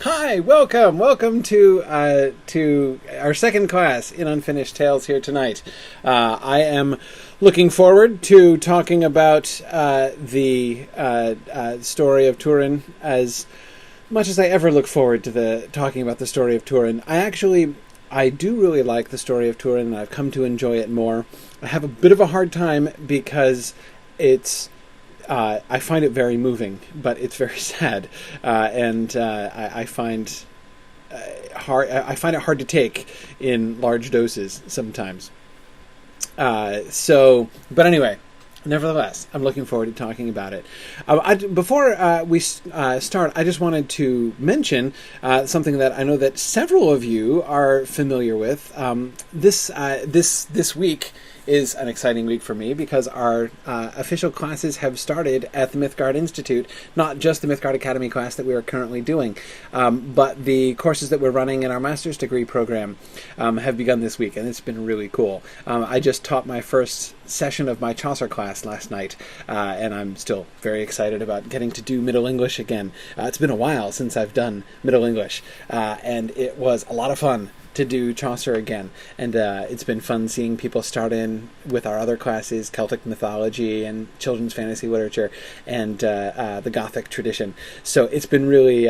Hi, welcome to our second class in Unfinished Tales here tonight. I am looking forward to talking about the story of Turin as much as I ever look forward to talking about the story of Turin. I do really like the story of Turin, and I've come to enjoy it more. I have a bit of a hard time because I find it very moving, but it's very sad, and I find it hard to take in large doses sometimes. But anyway, nevertheless, I'm looking forward to talking about it. Before we start, I just wanted to mention something that I know that several of you are familiar with. This week is an exciting week for me because our official classes have started at the Mythgard Institute. Not just the Mythgard Academy class that we are currently doing, but the courses that we're running in our master's degree program have begun this week, and it's been really cool. I just taught my first session of my Chaucer class last night, and I'm still very excited about getting to do Middle English again. It's been a while since I've done Middle English, and it was a lot of fun to do Chaucer again, and it's been fun seeing people start in with our other classes, Celtic mythology and children's fantasy literature, and the Gothic tradition. So it's been really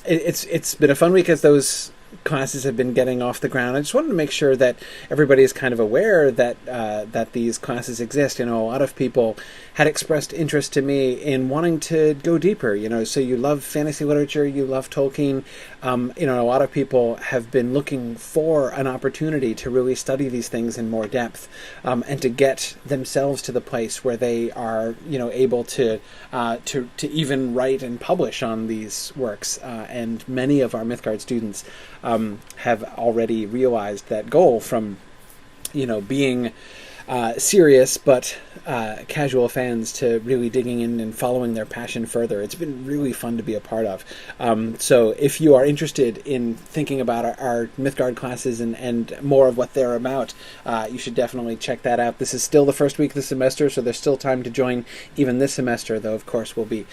it's been a fun week as those classes have been getting off the ground. I just wanted to make sure that everybody is kind of aware that these classes exist. A lot of people had expressed interest to me in wanting to go deeper. So you love fantasy literature, you love Tolkien. A lot of people have been looking for an opportunity to really study these things in more depth, and to get themselves to the place where they are, able to even write and publish on these works. And many of our Mythgard students have already realized that goal from, being serious but casual fans to really digging in and following their passion further. It's been really fun to be a part of. So if you are interested in thinking about our Mythgard classes and more of what they're about, you should definitely check that out. This is still the first week of the semester, so there's still time to join even this semester, though of course we'll be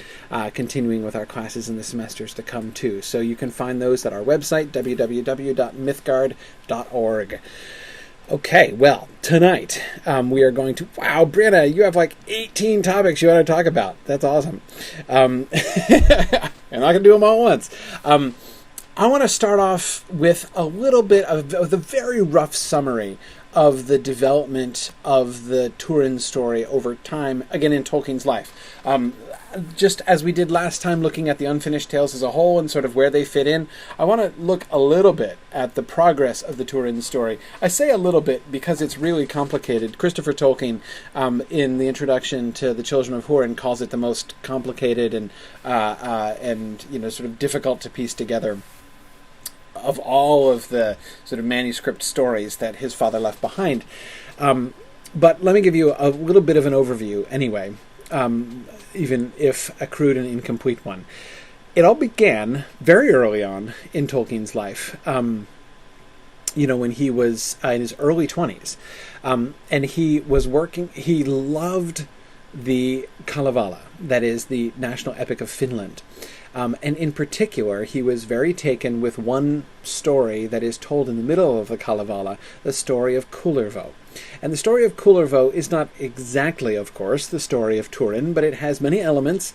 continuing with our classes in the semesters to come too. So you can find those at our website, www.mythgard.org. Okay, well, tonight we are going to... Wow, Brianna, you have like 18 topics you want to talk about. That's awesome. I'm not going to do them all at once. I want to start off with a little bit of the very rough summary of the development of the Turin story over time, again in Tolkien's life. Just as we did last time looking at the Unfinished Tales as a whole and sort of where they fit in, I want to look a little bit at the progress of the Turin story. I say a little bit because it's really complicated. Christopher Tolkien, in the introduction to The Children of Hurin, calls it the most complicated and sort of difficult to piece together of all of the sort of manuscript stories that his father left behind. But let me give you a little bit of an overview anyway. Even if a crude and incomplete one. It all began very early on in Tolkien's life, when he was in his early 20s. And he loved the Kalevala, that is the national epic of Finland. And in particular, he was very taken with one story that is told in the middle of the Kalevala, the story of Kullervo. And the story of Kullervo is not exactly, of course, the story of Turin, but it has many elements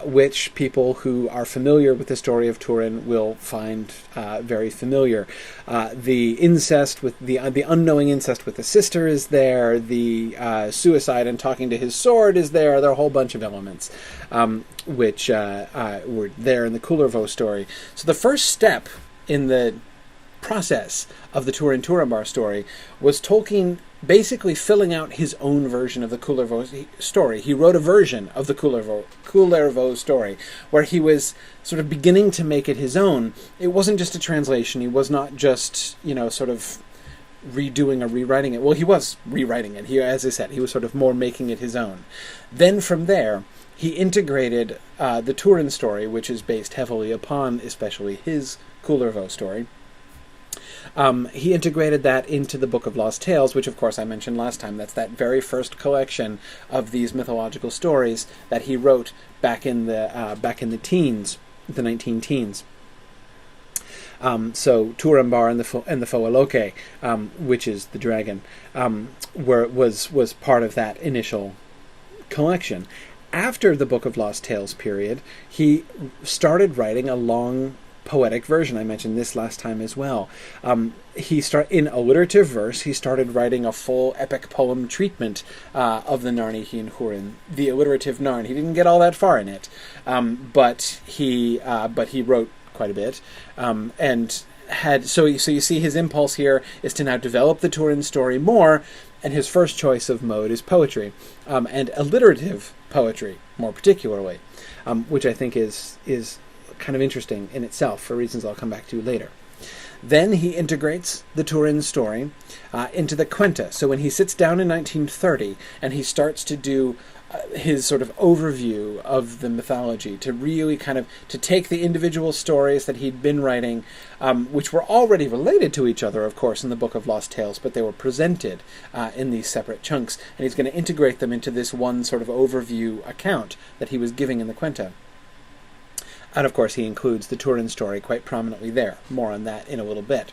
which people who are familiar with the story of Turin will find very familiar. The incest with the unknowing incest with the sister is there. The suicide and talking to his sword is there. There are a whole bunch of elements which were there in the Kullervo story. So the first step in the process of the Turin-Turambar story was Tolkien basically filling out his own version of the Kullervo story. He wrote a version of the Kullervo story where he was sort of beginning to make it his own. It wasn't just a translation. He was not just, sort of redoing or rewriting it. Well, he was rewriting it. As I said, he was sort of more making it his own. Then from there, he integrated the Turin story, which is based heavily upon especially his Kullervo story. He integrated that into the Book of Lost Tales, which of course I mentioned last time. That's that very first collection of these mythological stories that he wrote back in the teens, the 19 teens. So Turambar and the Foaloke, which is the dragon, was part of that initial collection. After the Book of Lost Tales period, he started writing a long poetic version. I mentioned this last time as well. In alliterative verse, he started writing a full epic poem treatment of the Narni Hin Hurin, the alliterative Narn. He didn't get all that far in it, but he wrote quite a bit, and had so you see his impulse here is to now develop the Turin story more, and his first choice of mode is poetry, and alliterative poetry more particularly, which I think is kind of interesting in itself for reasons I'll come back to later. Then he integrates the Turin story into the Quenta. So when he sits down in 1930 and he starts to do his sort of overview of the mythology, to really kind of to take the individual stories that he'd been writing, which were already related to each other, of course, in the Book of Lost Tales, but they were presented in these separate chunks, and he's going to integrate them into this one sort of overview account that he was giving in the Quenta. And of course he includes the Turin story quite prominently there. More on that in a little bit.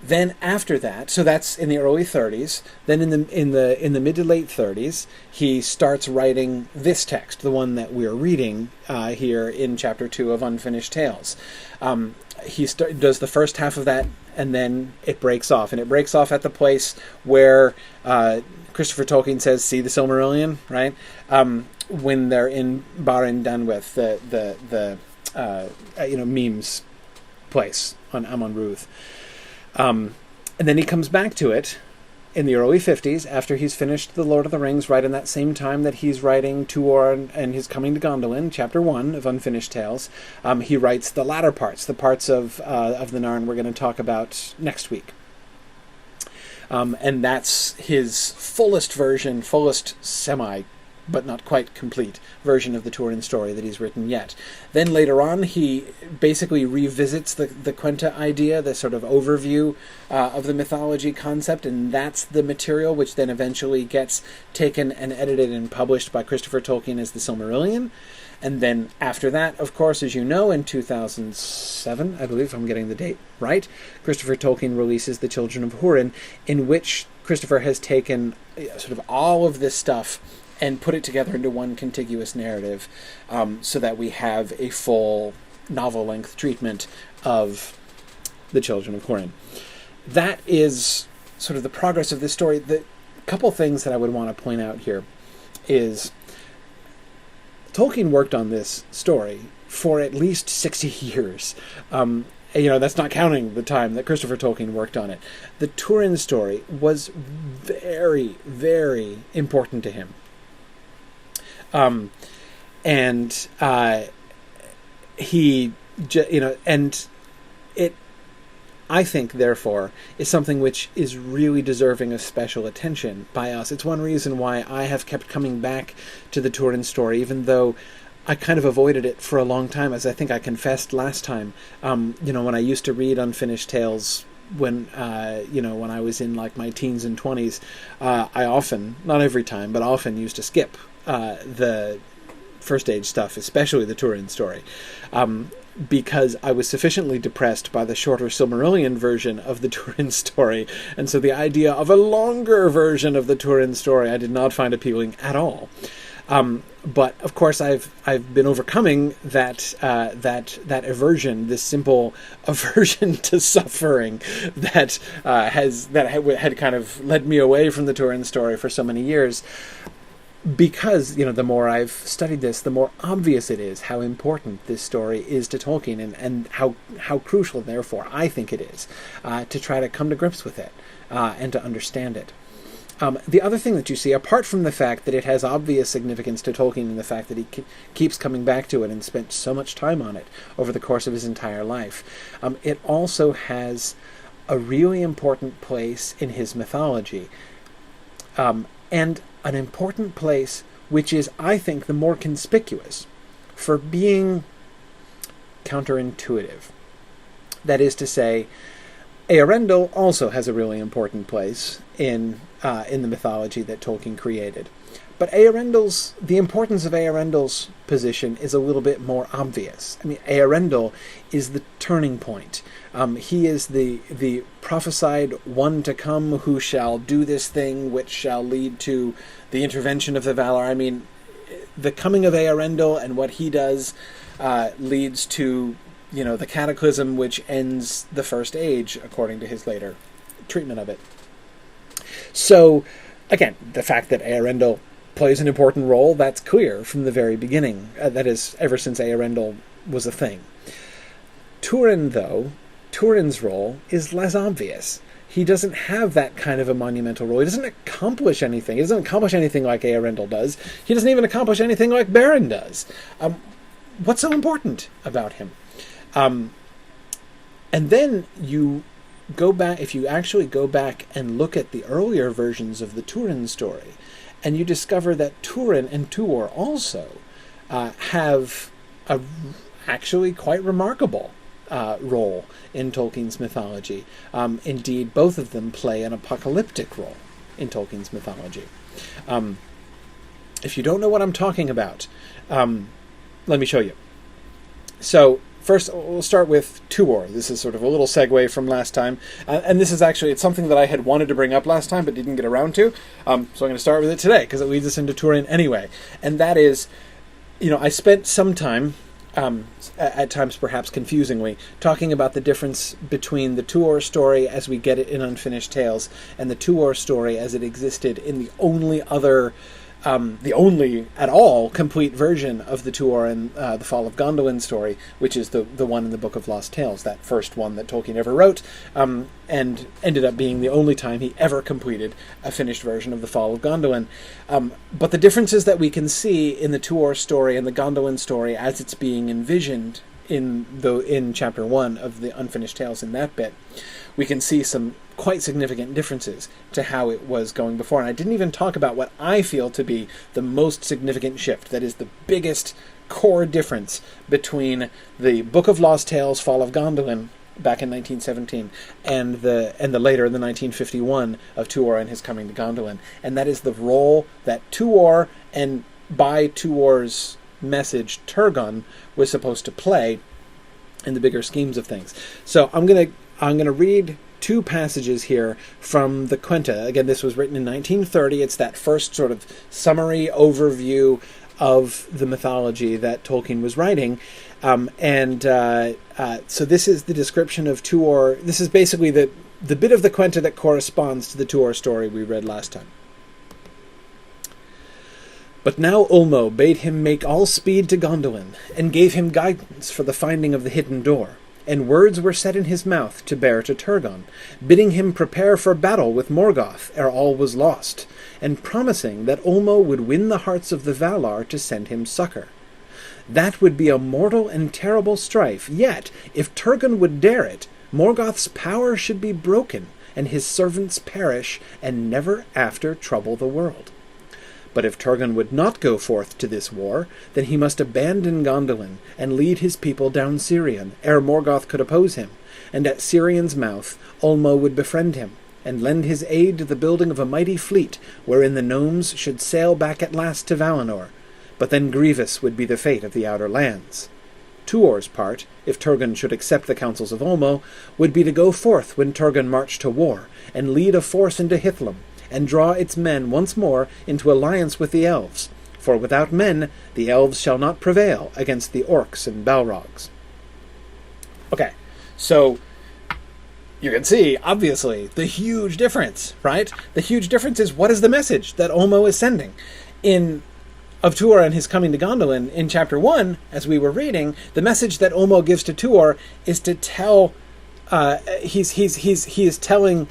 Then after that, so that's in the early 30s. Then in the mid to late 30s, he starts writing this text, the one that we're reading here in Chapter 2 of Unfinished Tales. He does the first half of that, and then it breaks off. And it breaks off at the place where Christopher Tolkien says, "See the Silmarillion," right? When they're in Barin Danwith, the memes place on Amon Ruth. And then he comes back to it in the early 50s after he's finished The Lord of the Rings, right in that same time that he's writing Tuor and his coming to Gondolin, Chapter 1 of Unfinished Tales. He writes the latter parts, the parts of the Narn we're going to talk about next week. And that's his fullest version, semi but not quite complete version of the Turin story that he's written yet. Then later on, he basically revisits the Quenta idea, the sort of overview of the mythology concept, and that's the material which then eventually gets taken and edited and published by Christopher Tolkien as the Silmarillion. And then after that, of course, as you know, in 2007, I believe, if I'm getting the date right, Christopher Tolkien releases The Children of Hurin, in which Christopher has taken sort of all of this stuff and put it together into one contiguous narrative, so that we have a full novel-length treatment of the Children of Hurin. That is sort of the progress of this story. The couple things that I would want to point out here is Tolkien worked on this story for at least 60 years. That's not counting the time that Christopher Tolkien worked on it. The Turin story was very, very important to him. I think, therefore, is something which is really deserving of special attention by us. It's one reason why I have kept coming back to the Turin story, even though I kind of avoided it for a long time, as I think I confessed last time. When I used to read Unfinished Tales when I was in like my teens and 20s, I often, not every time, but often used to skip the First Age stuff, especially the Turin story, because I was sufficiently depressed by the shorter Silmarillion version of the Turin story, and so the idea of a longer version of the Turin story I did not find appealing at all. But of course, I've been overcoming that aversion, this simple aversion to suffering that had kind of led me away from the Turin story for so many years. Because, the more I've studied this, the more obvious it is how important this story is to Tolkien, and how crucial, therefore, I think it is to try to come to grips with it and to understand it. The other thing that you see, apart from the fact that it has obvious significance to Tolkien and the fact that he keeps coming back to it and spent so much time on it over the course of his entire life, it also has a really important place in his mythology. And an important place which is, I think, the more conspicuous for being counterintuitive. That is to say, Eärendil also has a really important place in the mythology that Tolkien created. But the importance of Eärendil's position is a little bit more obvious. I mean, Eärendil is the turning point. He is the prophesied one to come who shall do this thing which shall lead to the intervention of the Valar. I mean, the coming of Eärendil and what he does leads to, the cataclysm which ends the First Age, according to his later treatment of it. So, again, the fact that Eärendil plays an important role, that's clear from the very beginning. That is, ever since Eärendil was a thing. Turin, though, Turin's role is less obvious. He doesn't have that kind of a monumental role. He doesn't accomplish anything. He doesn't accomplish anything like Eärendil does. He doesn't even accomplish anything like Beren does. What's so important about him? And then you go back, if you actually go back and look at the earlier versions of the Turin story, and you discover that Turin and Tuor also have a actually quite remarkable role in Tolkien's mythology. Indeed, both of them play an apocalyptic role in Tolkien's mythology. If you don't know what I'm talking about, let me show you. So, first, we'll start with Tuor. This is sort of a little segue from last time. And this is actually, it's something that I had wanted to bring up last time but didn't get around to. So I'm going to start with it today because it leads us into Turin anyway. And that is, I spent some time, at times perhaps confusingly, talking about the difference between the Tuor story as we get it in Unfinished Tales and the Tuor story as it existed in the only other... the only at all complete version of the Tuor and the Fall of Gondolin story, which is the one in the Book of Lost Tales, that first one that Tolkien ever wrote, and ended up being the only time he ever completed a finished version of the Fall of Gondolin. But the differences that we can see in the Tuor story and the Gondolin story as it's being envisioned in Chapter 1 of the Unfinished Tales in that bit, we can see some quite significant differences to how it was going before. And I didn't even talk about what I feel to be the most significant shift, that is the biggest core difference between the Book of Lost Tales, Fall of Gondolin, back in 1917, and the later, in the 1951, of Tuor and his coming to Gondolin. And that is the role that Tuor, and by Tuor's message, Turgon, was supposed to play in the bigger schemes of things. So I'm gonna read two passages here from the Quenta. Again, this was written in 1930. It's that first sort of summary overview of the mythology that Tolkien was writing. So this is the description of Tuor. This is basically the bit of the Quenta that corresponds to the Tuor story we read last time. But now Ulmo bade him make all speed to Gondolin, and gave him guidance for the finding of the hidden door. And words were set in his mouth to bear to Turgon, bidding him prepare for battle with Morgoth ere all was lost, and promising that Ulmo would win the hearts of the Valar to send him succor. That would be a mortal and terrible strife, yet, if Turgon would dare it, Morgoth's power should be broken, and his servants perish, and never after trouble the world. But if Turgon would not go forth to this war, then he must abandon Gondolin, and lead his people down Sirion, ere Morgoth could oppose him, and at Sirion's mouth Ulmo would befriend him, and lend his aid to the building of a mighty fleet, wherein the gnomes should sail back at last to Valinor. But then grievous would be the fate of the outer lands. Tuor's part, if Turgon should accept the counsels of Ulmo, would be to go forth when Turgon marched to war, and lead a force into Hithlum, and draw its men once more into alliance with the elves, for without men the elves shall not prevail against the orcs and balrogs. Okay, so you can see, obviously, the huge difference, right? The huge difference is, what is the message that Ulmo is sending? Of Tuor and his coming to Gondolin, in Chapter 1, as we were reading, the message that Ulmo gives to Tuor is to tell, he is telling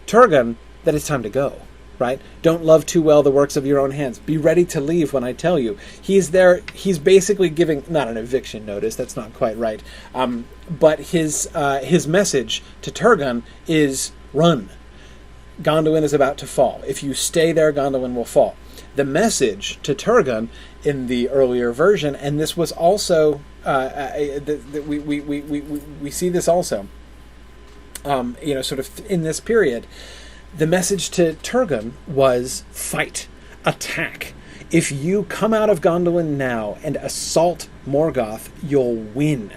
Turgon that it's time to go, right? Don't love too well the works of your own hands. Be ready to leave when I tell you. He's basically giving, not an eviction notice, that's not quite right, but his message to Turgon is, run. Gondolin is about to fall. If you stay there, Gondolin will fall. The message to Turgon in the earlier version, and this was also, we see this also sort of in this period, the message to Turgon was fight, attack. If you come out of Gondolin now and assault Morgoth, you'll win.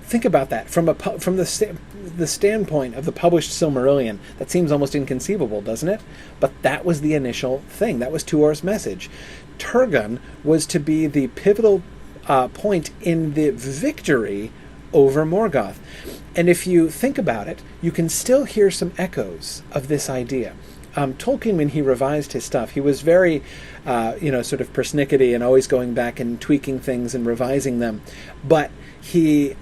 Think about that from the standpoint of the published Silmarillion. That seems almost inconceivable, doesn't it? But that was the initial thing. That was Tuor's message. Turgon was to be the pivotal point in the victory over Morgoth. And if you think about it, you can still hear some echoes of this idea. Tolkien, when he revised his stuff, he was very, sort of persnickety and always going back and tweaking things and revising them. But he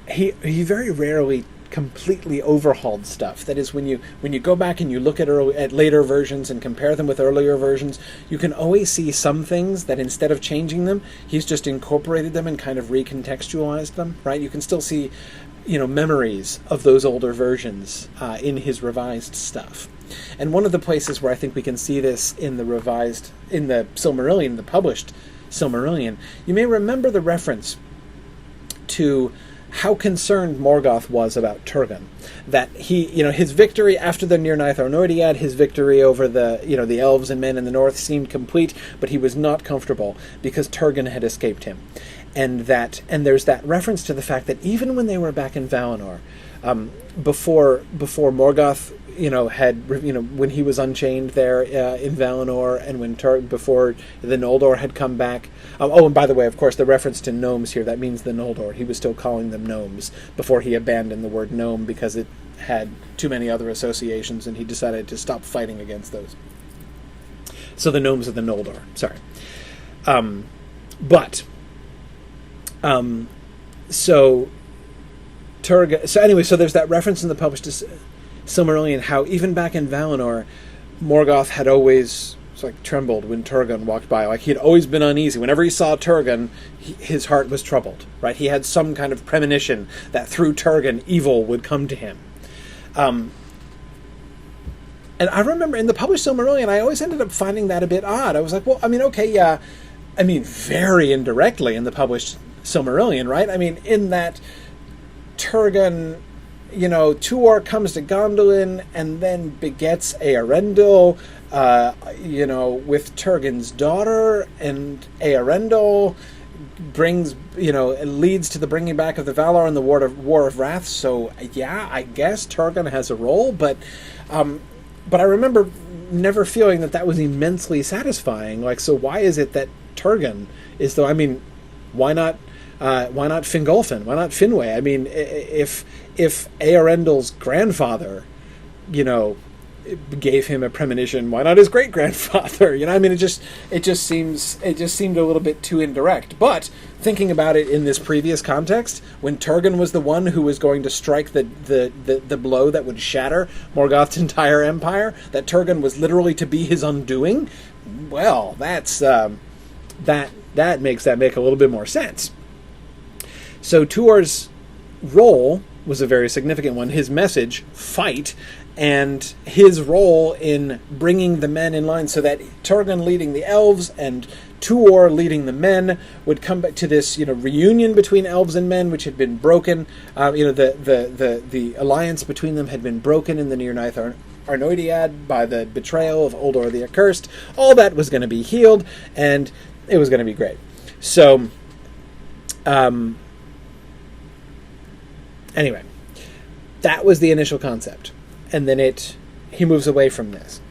very rarely completely overhauled stuff. That is, when you go back and you look at later versions and compare them with earlier versions, you can always see some things that instead of changing them, he's just incorporated them and kind of recontextualized them. Right? You can still see, memories of those older versions in his revised stuff. And one of the places where I think we can see this in the Silmarillion, the published Silmarillion, you may remember the reference to how concerned Morgoth was about Turgon. That he, his victory after the Nirnaeth Arnoediad, his victory over the elves and men in the north seemed complete, but he was not comfortable because Turgon had escaped him. And there's that reference to the fact that even when they were back in Valinor, before Morgoth, when he was unchained there in Valinor, and before the Noldor had come back. And by the way, of course, the reference to gnomes here, that means the Noldor. He was still calling them gnomes before he abandoned the word gnome because it had too many other associations, and he decided to stop fighting against those. So the gnomes are the Noldor. Sorry. So Turgon. So anyway, so there's that reference in the published Silmarillion how even back in Valinor, Morgoth had always trembled when Turgon walked by. Like, he had always been uneasy. Whenever he saw Turgon, his heart was troubled. Right? He had some kind of premonition that through Turgon, evil would come to him. And I remember in the published Silmarillion, I always ended up finding that a bit odd. I was like, well, very indirectly in the published Silmarillion, right? In that Turgon, Tuor comes to Gondolin and then begets Eärendil, with Turgon's daughter, and Eärendil leads to the bringing back of the Valar and the War of Wrath. So yeah, I guess Turgon has a role, but I remember never feeling that was immensely satisfying. Like, so why is it that Turgon is though? Why not Fingolfin? Why not Finwë? If Eärendil's grandfather, gave him a premonition, why not his great grandfather? It just seemed a little bit too indirect. But thinking about it in this previous context, when Turgon was the one who was going to strike the blow that would shatter Morgoth's entire empire, that Turgon was literally to be his undoing, well, that's that makes that make a little bit more sense. So Tuor's role was a very significant one. His message, fight, and his role in bringing the men in line so that Turgon leading the elves and Tuor leading the men would come back to this, reunion between elves and men, which had been broken. The alliance between them had been broken in the Nirnaeth Arnoediad by the betrayal of Uldor the Accursed. All that was going to be healed, and it was going to be great. So, anyway, that was the initial concept. And then he moves away from this.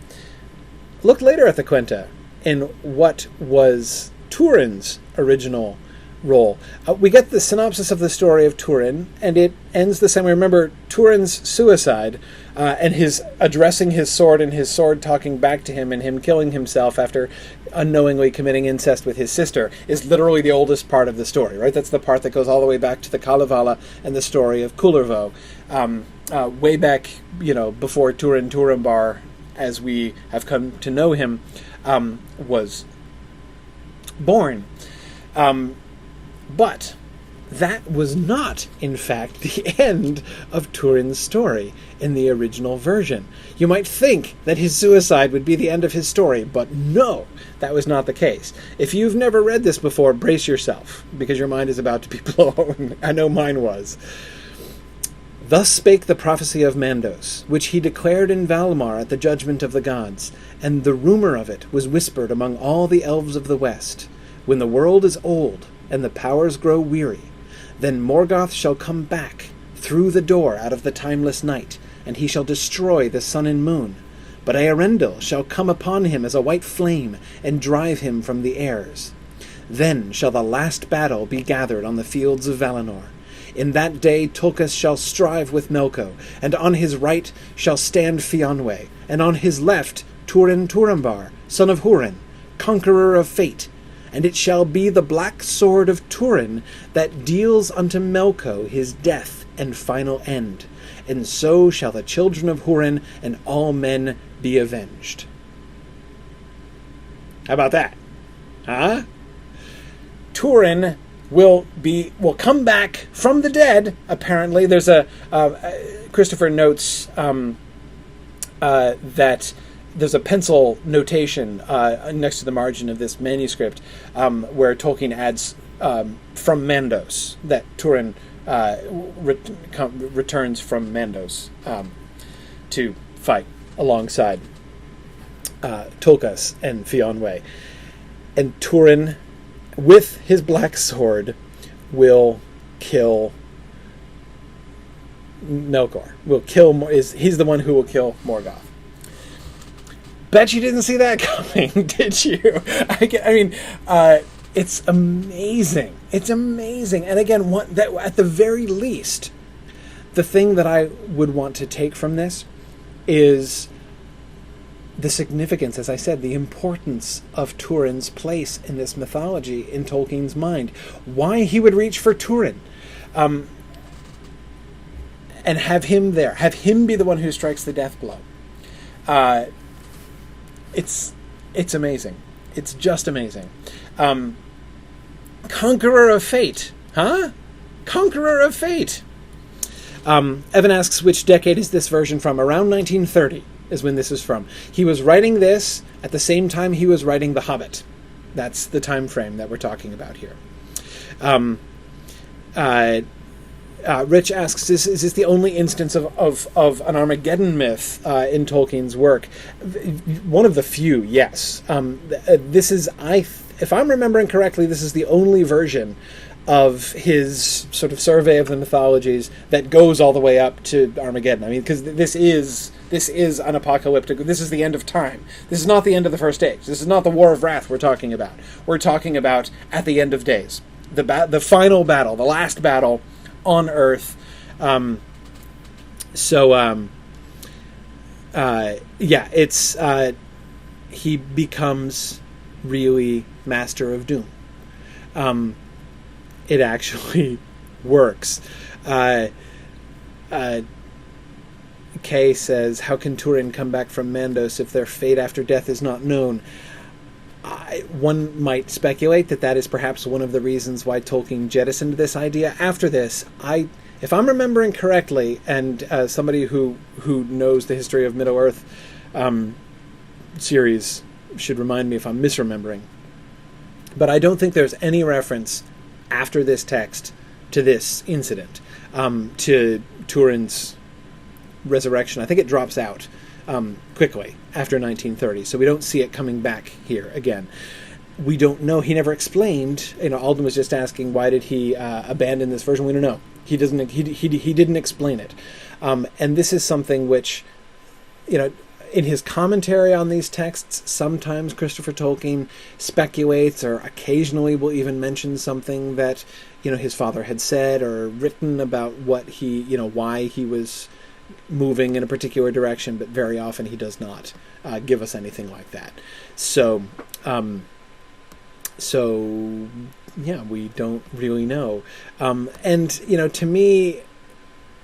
Look later at the Quenta in what was Turin's original role. We get the synopsis of the story of Turin, and it ends the same way. Remember, Turin's suicide and his addressing his sword and his sword talking back to him and him killing himself after unknowingly committing incest with his sister is literally the oldest part of the story, right? That's the part that goes all the way back to the Kalevala and the story of Kullervo. Way back, before Turin Turambar, as we have come to know him, was born. But that was not, in fact, the end of Turin's story in the original version. You might think that his suicide would be the end of his story, but no, that was not the case. If you've never read this before, brace yourself, because your mind is about to be blown. I know mine was. Thus spake the prophecy of Mandos, which he declared in Valmar at the judgment of the gods, and the rumour of it was whispered among all the elves of the west. When the world is old, and the powers grow weary, then Morgoth shall come back through the door out of the timeless night, and he shall destroy the sun and moon. But Eärendil shall come upon him as a white flame, and drive him from the airs. Then shall the last battle be gathered on the fields of Valinor. In that day Tulkas shall strive with Melko, and on his right shall stand Fionwe, and on his left Turin Turambar, son of Hurin, conqueror of fate. And it shall be the black sword of Turin that deals unto Melko his death and final end. And so shall the children of Hurin and all men be avenged. How about that? Huh? Turin will come back from the dead. Apparently, there's Christopher notes that there's a pencil notation next to the margin of this manuscript where Tolkien adds from Mandos, that Turin returns from Mandos to fight alongside Tulkas and Fionwe. And Turin, with his black sword, will kill Melkor. He's the one who will kill Morgoth. Bet you didn't see that coming, did you? I mean, it's amazing. It's amazing. And again, at the very least, the thing that I would want to take from this is the significance, as I said, the importance of Turin's place in this mythology in Tolkien's mind. Why he would reach for Turin. And have him there. Have him be the one who strikes the death blow. It's amazing. It's just amazing. Conqueror of fate. Huh? Conqueror of fate. Evan asks, which decade is this version from? Around 1930 is when this is from. He was writing this at the same time he was writing The Hobbit. That's the time frame that we're talking about here. Rich asks, is this the only instance of an Armageddon myth in Tolkien's work? One of the few, yes. This is, if I'm remembering correctly, this is the only version of his sort of survey of the mythologies that goes all the way up to Armageddon. I mean, because this is an apocalyptic. This is the end of time. This is not the end of the First Age. This is not the War of Wrath we're talking about. We're talking about at the end of days, the final battle, the last battle on Earth. It's he becomes really Master of Doom. It actually works. Kay says, how can Turin come back from Mandos if their fate after death is not known? One might speculate that is perhaps one of the reasons why Tolkien jettisoned this idea. After this, if I'm remembering correctly, and somebody who knows the history of Middle-earth series should remind me if I'm misremembering, but I don't think there's any reference after this text to this incident, to Turin's resurrection. I think it drops out quickly after 1930, so we don't see it coming back here again. We don't know. He never explained. Alden was just asking, why did he abandon this version? We don't know. He doesn't. He didn't explain it. And this is something which, in his commentary on these texts, sometimes Christopher Tolkien speculates, or occasionally will even mention something that his father had said or written about what why he was moving in a particular direction, but very often he does not give us anything like that. So we don't really know. And to me,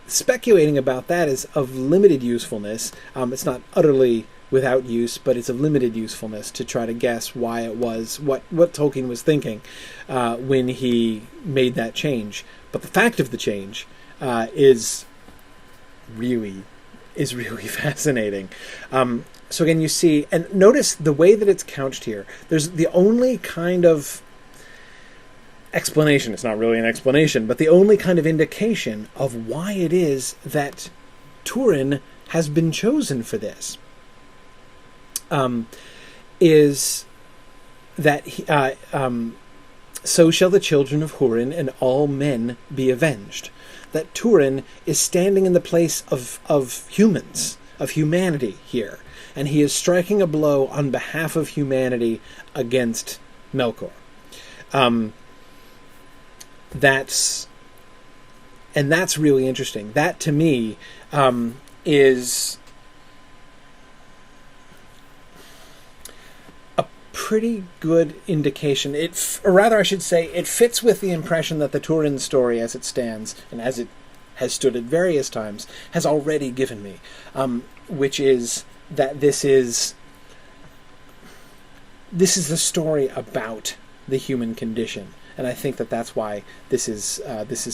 speculating about that is of limited usefulness. It's not utterly without use, but it's of limited usefulness to try to guess why it was, what Tolkien was thinking when he made that change. But the fact of the change is really fascinating. So again, you see, and notice the way that it's couched here. There's the only kind of explanation. It's not really an explanation, but the only kind of indication of why it is that Turin has been chosen for this is that so shall the children of Hurin and all men be avenged. That Turin is standing in the place of humans, of humanity here, and he is striking a blow on behalf of humanity against Melkor. That's really interesting. That, to me, is a pretty good indication. Or rather, I should say, it fits with the impression that the Turin story, as it stands, and as it has stood at various times, has already given me, which is that this is the story about the human condition. And I think that that's why this is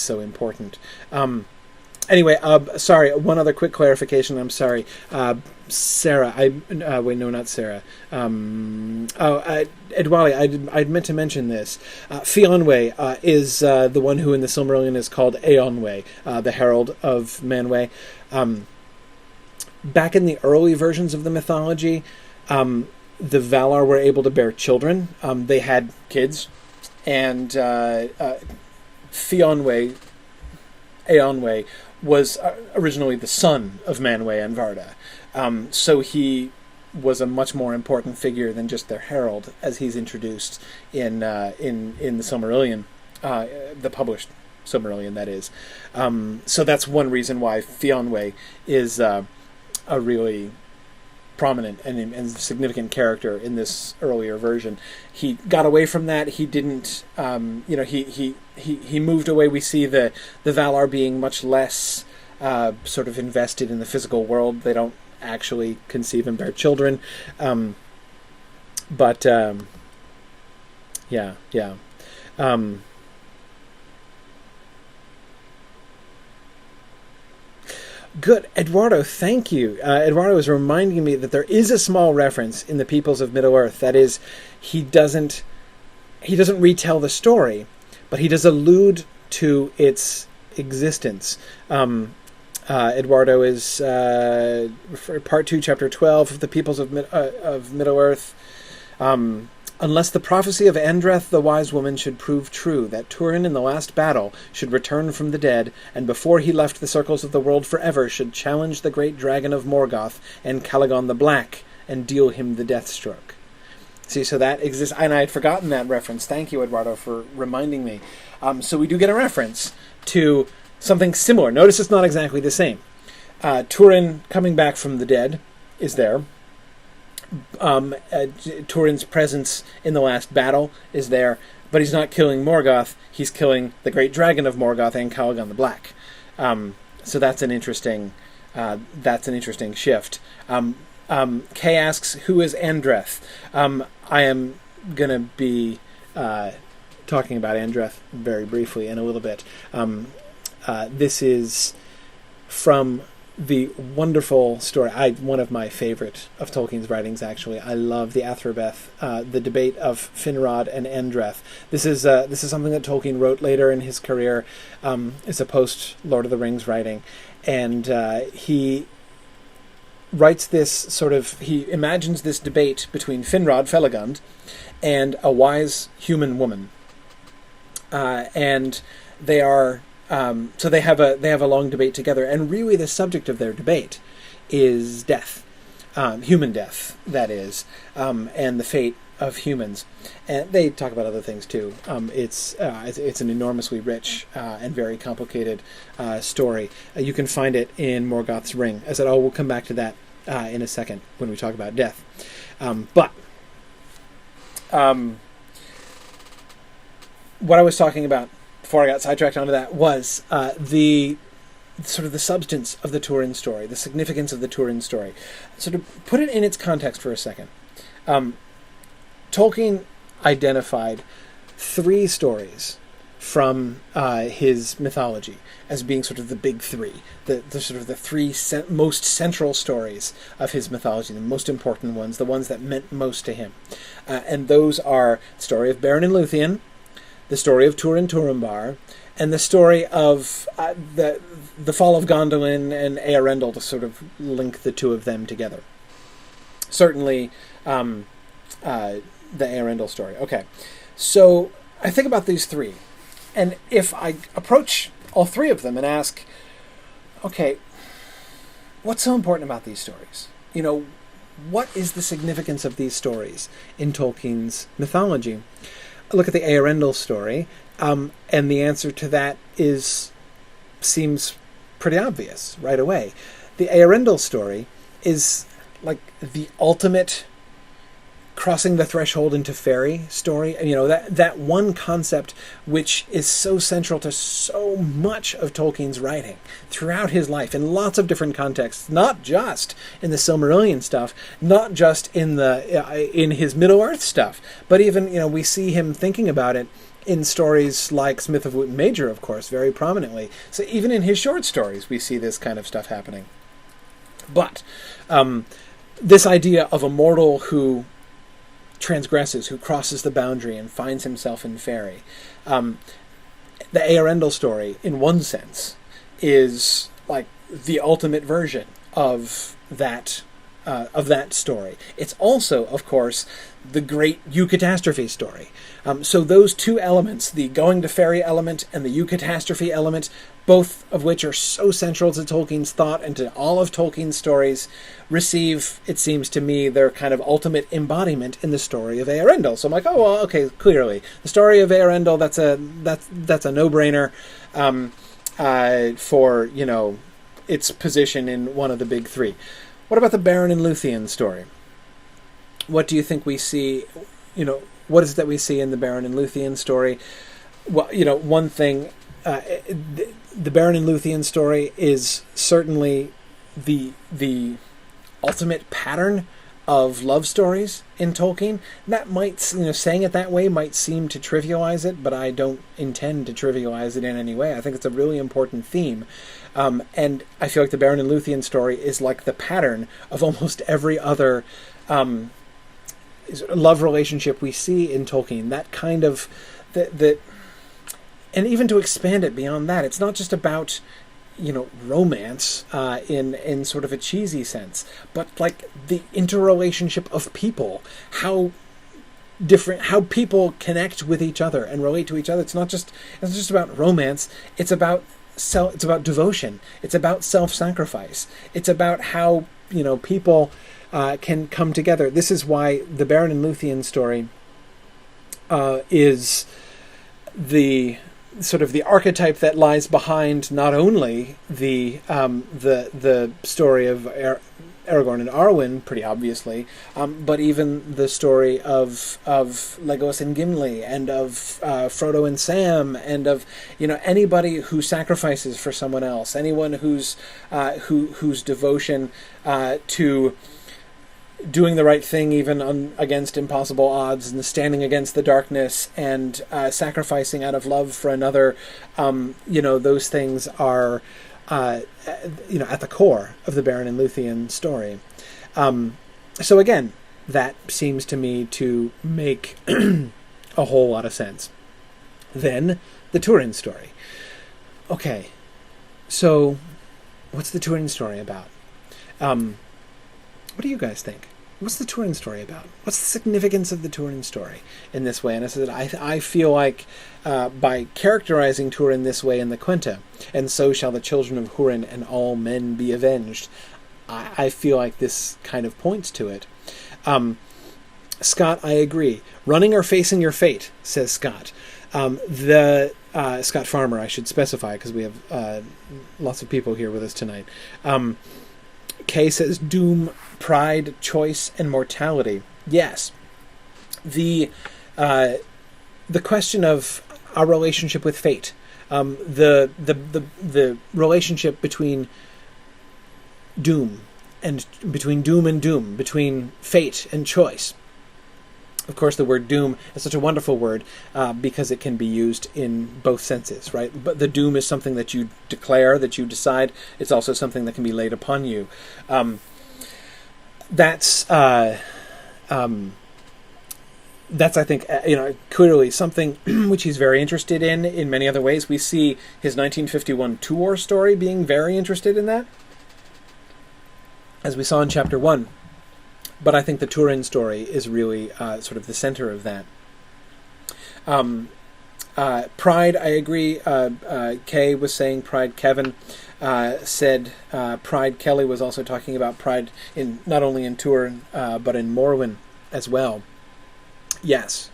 so important. Anyway, sorry. One other quick clarification. I'm sorry, Sarah. Wait, no, not Sarah. Edwali. I'd meant to mention this. Fionwe is the one who in the Silmarillion is called Eonwe, the herald of Manwë. Back in the early versions of the mythology, the Valar were able to bear children. They had kids. And Fionwe, Eonwe, was originally the son of Manwë and Varda. So he was a much more important figure than just their herald, as he's introduced in the Silmarillion, the published Silmarillion, that is. So that's one reason why Fionwe is a really prominent and significant character in this earlier version. He got away from that. He didn't, he moved away. We see the Valar being much less sort of invested in the physical world. They don't actually conceive and bear children. Good. Eduardo, thank you. Eduardo is reminding me that there is a small reference in the Peoples of Middle-earth. That is, he doesn't retell the story, but he does allude to its existence. Eduardo is part 2, chapter 12 of the Peoples of Middle-earth. Unless the prophecy of Andreth the wise woman should prove true, that Turin in the last battle should return from the dead, and before he left the circles of the world forever should challenge the great dragon of Morgoth and Calagon the Black, and deal him the death stroke. See, so that exists, and I had forgotten that reference. Thank you, Eduardo, for reminding me. So we do get a reference to something similar. Notice it's not exactly the same. Turin coming back from the dead is there. Turin's presence in the last battle is there, but he's not killing Morgoth. He's killing the great dragon of Morgoth and Calagon the Black. So that's an interesting shift. Kay asks, "Who is Andreth?" I am gonna be talking about Andreth very briefly in a little bit. This is from the wonderful story, one of my favorite of Tolkien's writings, actually. I love the Athrobeth, the debate of Finrod and Andreth. This is something that Tolkien wrote later in his career. It's a post-Lord of the Rings writing. And he writes this he imagines this debate between Finrod, Felagund, and a wise human woman. And they are... so they have a long debate together, and really the subject of their debate is death, human death, that is, and the fate of humans. And they talk about other things too. It's an enormously rich and very complicated story. You can find it in Morgoth's Ring. As I said, we'll come back to that in a second when we talk about death. But what I was talking about before I got sidetracked onto that was the substance of the Turin story, the significance of the Turin story. So to put it in its context for a second, Tolkien identified 3 stories from his mythology as being sort of the big 3, the 3 most central stories of his mythology, the most important ones, the ones that meant most to him. And those are the story of Beren and Luthien, the story of Turin Turambar, and the story of the fall of Gondolin and Eärendil, to sort of link the two of them together. Certainly, the Eärendil story. Okay, so I think about these three, and if I approach all three of them and ask, okay, what's so important about these stories? What is the significance of these stories in Tolkien's mythology? I look at the Eärendil story, and the answer to that seems pretty obvious right away. The Eärendil story is like the ultimate crossing the threshold into fairy story. That one concept which is so central to so much of Tolkien's writing throughout his life in lots of different contexts, not just in the Silmarillion stuff, not just in his Middle-earth stuff, but even, we see him thinking about it in stories like Smith of Wootton Major, of course, very prominently. So even in his short stories, we see this kind of stuff happening. But this idea of a mortal who transgresses, who crosses the boundary and finds himself in fairy. The Eärendil story, in one sense, is like the ultimate version of that story. It's also, of course, the great eucatastrophe story. So those two elements, the going to fairy element and the eucatastrophe element, both of which are so central to Tolkien's thought and to all of Tolkien's stories, receive, it seems to me, their kind of ultimate embodiment in the story of Eärendil. So I'm like, oh, well, okay, clearly. The story of Eärendil, that's a no-brainer for, its position in one of the big three. What about the Beren and Luthien story? What do you think we see, what is it that we see in the Beren and Luthien story? Well, one thing, the Beren and Luthien story is certainly the ultimate pattern of love stories in Tolkien. That might, saying it that way might seem to trivialize it, but I don't intend to trivialize it in any way. I think it's a really important theme. And I feel like the Beren and Luthien story is like the pattern of almost every other love relationship we see in Tolkien. That kind of and even to expand it beyond that, it's not just about romance in sort of a cheesy sense, but like the interrelationship of people, how people connect with each other and relate to each other. It's not just about romance. It's about devotion. It's about self-sacrifice. It's about how people can come together. This is why the Beren and Luthien story is the sort of the archetype that lies behind not only the story of Aragorn and Arwen, pretty obviously, but even the story of Legolas and Gimli, and of Frodo and Sam, and of anybody who sacrifices for someone else, anyone whose devotion to doing the right thing even against impossible odds, and standing against the darkness, and sacrificing out of love for another, those things are at the core of the Beren and Luthien story. So again, that seems to me to make a whole lot of sense. Then the Turin story. Okay, so what's the Turin story about? What do you guys think? What's the Turin story about? What's the significance of the Turin story in this way? And I feel like by characterizing Turin this way in the Quenta, and so shall the children of Hurin and all men be avenged, I feel like this kind of points to it. Scott, I agree. Running or facing your fate, says Scott. Scott Farmer, I should specify, because we have lots of people here with us tonight. Kay says doom, pride, choice, and mortality. Yes. The question of our relationship with fate, the relationship between doom and doom, between fate and choice. Of course, the word doom is such a wonderful word because it can be used in both senses, right? But the doom is something that you declare, that you decide. It's also something that can be laid upon you. that's, I think, clearly something which he's very interested in many other ways. We see his 1951 Tuor story being very interested in that, as we saw in Chapter 1. But I think the Turin story is really sort of the center of that. Pride, I agree. Kay was saying pride. Kevin said pride. Kelly was also talking about pride in not only in Turin but in Morwen as well. Yes.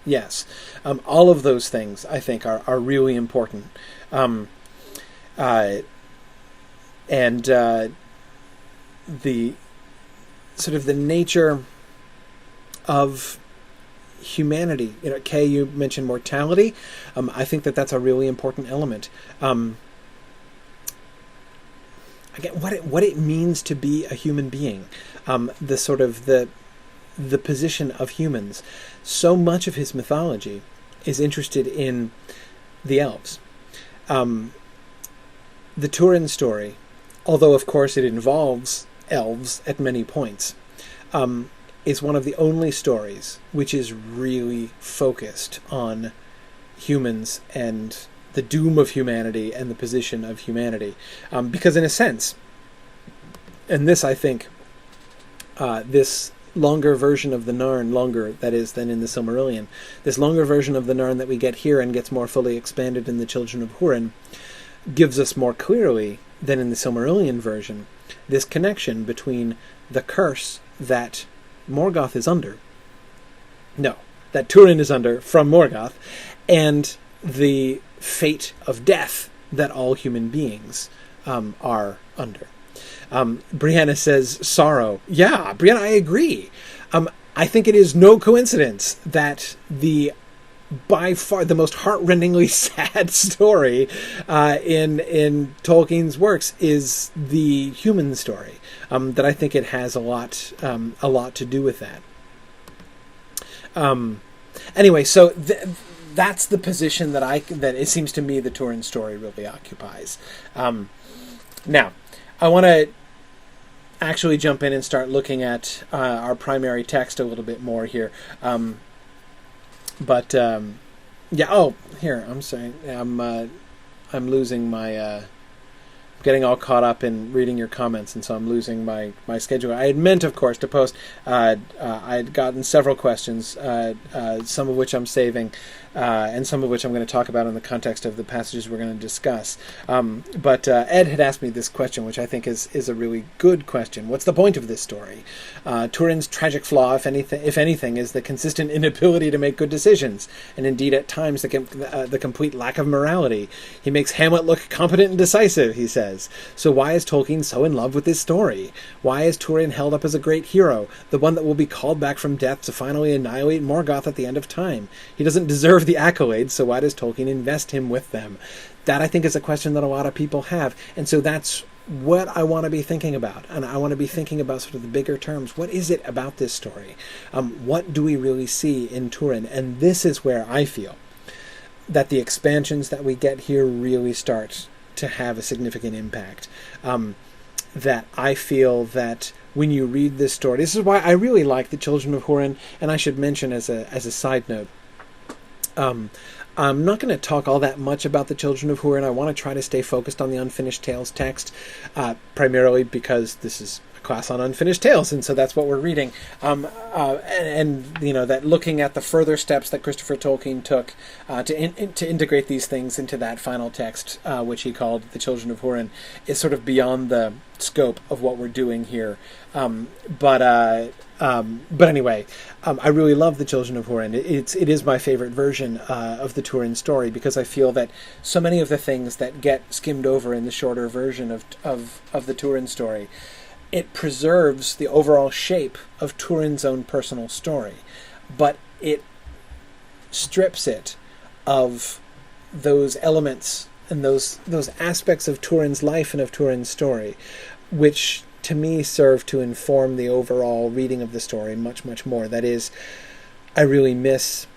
All of those things, I think, are really important. And the sort of the nature of humanity. Kay, you mentioned mortality. I think that's a really important element. Again, what it means to be a human being. The sort of the position of humans. So much of his mythology is interested in the elves. The Turin story, although of course it involves elves at many points, is one of the only stories which is really focused on humans and the doom of humanity and the position of humanity. Because in a sense, and this I think, this longer version of the Narn, longer, that is, than in the Silmarillion, this longer version of the Narn that we get here and gets more fully expanded in the Children of Hurin, gives us more clearly than in the Silmarillion version this connection between the curse that Morgoth is under, that Turin is under from Morgoth, and the fate of death that all human beings are under. Brianna says sorrow. Yeah, Brianna, I agree. I think it is no coincidence that by far the most heartrendingly sad story in Tolkien's works is the human story. That I think it has a lot to do with that. Anyway, so that's the position that it seems to me the Turin story really occupies. Now, I want to actually jump in and start looking at our primary text a little bit more here. Here, I'm sorry. I'm losing my... getting all caught up in reading your comments, and so I'm losing my schedule. I had meant, of course, to post. I had gotten several questions, some of which I'm saving, and some of which I'm going to talk about in the context of the passages we're going to discuss. But Ed had asked me this question, which I think is a really good question. What's the point of this story? Turin's tragic flaw, if anything, is the consistent inability to make good decisions, and indeed at times the complete lack of morality. He makes Hamlet look competent and decisive, he says. So why is Tolkien so in love with this story? Why is Turin held up as a great hero, the one that will be called back from death to finally annihilate Morgoth at the end of time? He doesn't deserve the accolades, so why does Tolkien invest him with them? That, I think, is a question that a lot of people have, and so that's what I want to be thinking about, and I want to be thinking about sort of the bigger terms. What is it about this story? What do we really see in Turin? And this is where I feel that the expansions that we get here really start to have a significant impact. That I feel that when you read this story, this is why I really like the Children of Hurin, and I should mention as a side note, I'm not going to talk all that much about the Children of Hurin. I want to try to stay focused on the Unfinished Tales text, primarily because this is a class on Unfinished Tales, and so that's what we're reading. And you know, that looking at the further steps that Christopher Tolkien took to integrate these things into that final text, which he called the Children of Hurin, is sort of beyond the scope of what we're doing here. But anyway, I really love the Children of Hurin. It is my favorite version of the Turin story, because I feel that so many of the things that get skimmed over in the shorter version of the Turin story, it preserves the overall shape of Turin's own personal story, but it strips it of those elements and those aspects of Turin's life and of Turin's story, which to me serve to inform the overall reading of the story much, much more. That is, I really miss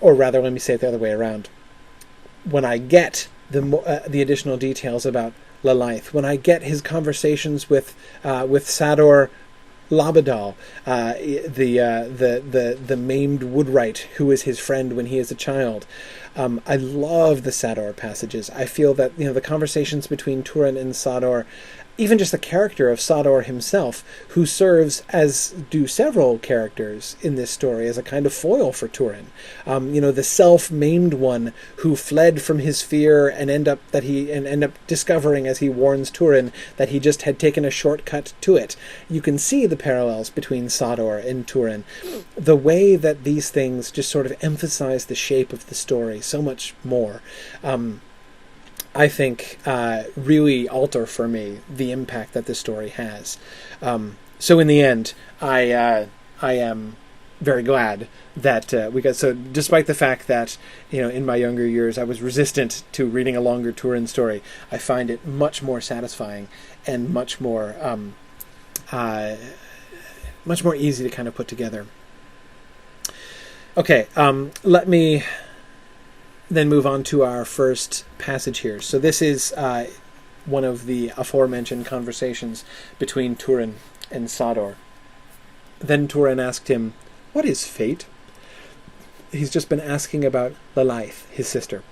or rather, let me say it the other way around. When I get the additional details about Lalaith, when I get his conversations with Sador Labadal, the maimed woodwright who is his friend when he is a child. I love the Sador passages. I feel that the conversations between Turin and Sador, even just the character of Sador himself, who serves, as do several characters in this story, as a kind of foil for Turin. The self-maimed one who fled from his fear and end up discovering, as he warns Turin, that he just had taken a shortcut to it. You can see the parallels between Sador and Turin. The way that these things just sort of emphasize the shape of the story so much more. I think really alter for me the impact that this story has. So in the end, I am very glad that we got. So despite the fact that in my younger years I was resistant to reading a longer Turin story, I find it much more satisfying and much more easy to kind of put together. Okay, let me then move on to our first passage here. So this is one of the aforementioned conversations between Turin and Sador. Then Turin asked him, "What is fate?" He's just been asking about Lalaith, his sister,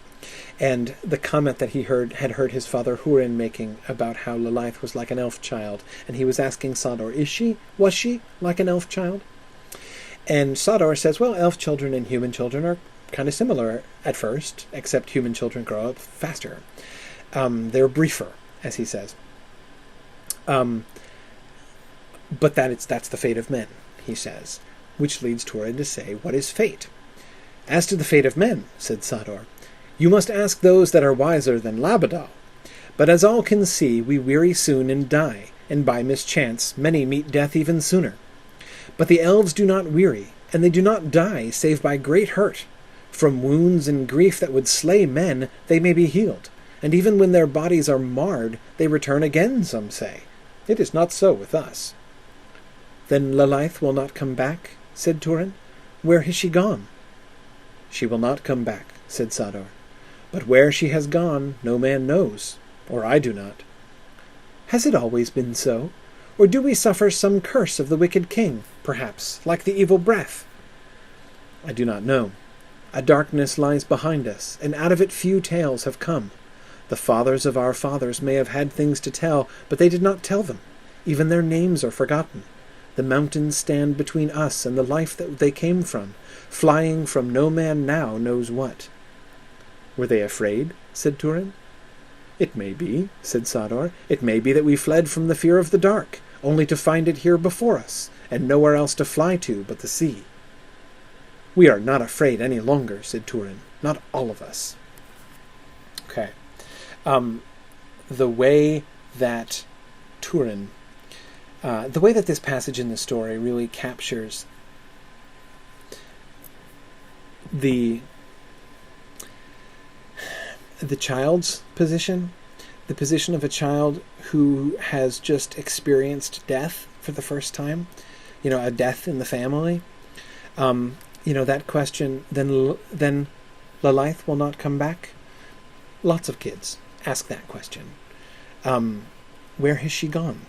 and the comment that he had heard his father Hurin making about how Lalaith was like an elf child, and he was asking Sador, was she like an elf child? And Sador says, well, elf children and human children are kind of similar at first, except human children grow up faster. They're briefer, as he says. But that's the fate of men, he says, which leads Turin to say, what is fate? As to the fate of men, said Sador, you must ask those that are wiser than Labadal. But as all can see, we weary soon and die, and by mischance many meet death even sooner. But the elves do not weary, and they do not die save by great hurt. From wounds and grief that would slay men, they may be healed, and even when their bodies are marred, they return again, some say. It is not so with us. Then Lalaith will not come back, said Turin. Where has she gone? She will not come back, said Sador. But where she has gone, no man knows, or I do not. Has it always been so? Or do we suffer some curse of the wicked king, perhaps, like the evil breath? I do not know. A darkness lies behind us, and out of it few tales have come. The fathers of our fathers may have had things to tell, but they did not tell them. Even their names are forgotten. The mountains stand between us and the life that they came from, flying from no man now knows what. Were they afraid? Said Turin. It may be, said Sador. It may be that we fled from the fear of the dark, only to find it here before us, and nowhere else to fly to but the sea. We are not afraid any longer, said Turin. Not all of us. Okay. The way that Turin, the way that this passage in the story really captures the child's position, the position of a child who has just experienced death for the first time, a death in the family. That question, then Lalaith will not come back? Lots of kids ask that question. Where has she gone?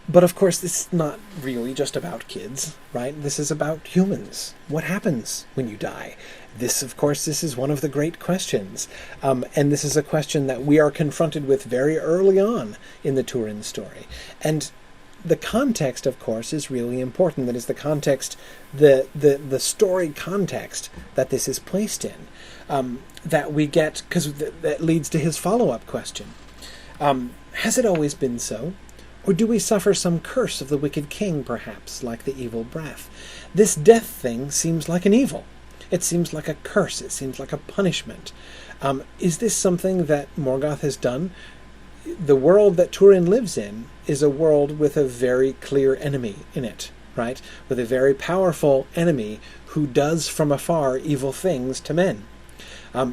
But of course, this is not really just about kids, right? This is about humans. What happens when you die? This is one of the great questions. And this is a question that we are confronted with very early on in the Turin story. And the context, of course, is really important. That is the context, the story context that this is placed in, that we get, because that leads to his follow-up question. Has it always been so? Or do we suffer some curse of the wicked king, perhaps, like the evil breath? This death thing seems like an evil. It seems like a curse. It seems like a punishment. Is this something that Morgoth has done? The world that Turin lives in is a world with a very clear enemy in it, right? With a very powerful enemy who does from afar evil things to men.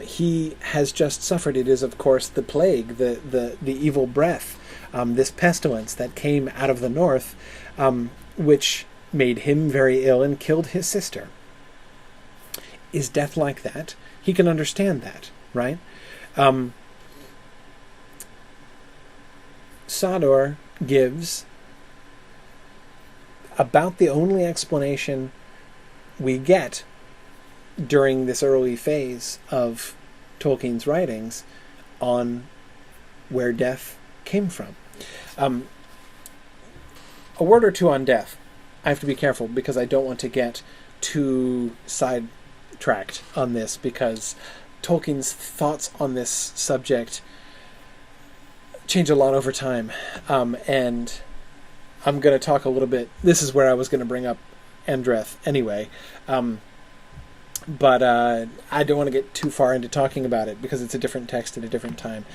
He has just suffered. It is, of course, the plague, the evil breath, this pestilence that came out of the north, which made him very ill and killed his sister. Is death like that? He can understand that, right? Sador gives about the only explanation we get during this early phase of Tolkien's writings on where death came from. A word or two on death. I have to be careful because I don't want to get too sidetracked on this, because Tolkien's thoughts on this subject change a lot over time. And I'm going to talk a little bit. This is where I was going to bring up Andreth anyway. But I don't want to get too far into talking about it because it's a different text at a different time.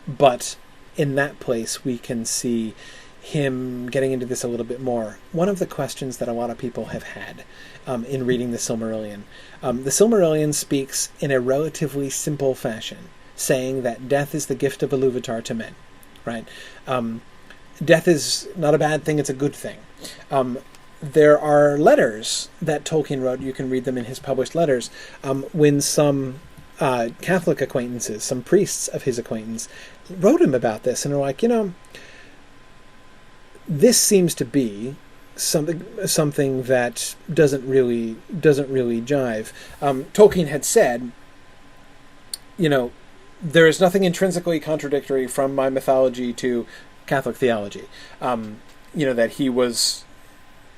But in that place, we can see him getting into this a little bit more. One of the questions that a lot of people have had in reading the Silmarillion. The Silmarillion speaks in a relatively simple fashion, saying that death is the gift of Iluvatar to men. Right? Death is not a bad thing, it's a good thing. There are letters that Tolkien wrote, you can read them in his published letters, when some Catholic acquaintances, some priests of his acquaintance, wrote him about this, and are like, this seems to be something that doesn't really jive. Tolkien had said, there is nothing intrinsically contradictory from my mythology to Catholic theology. That he was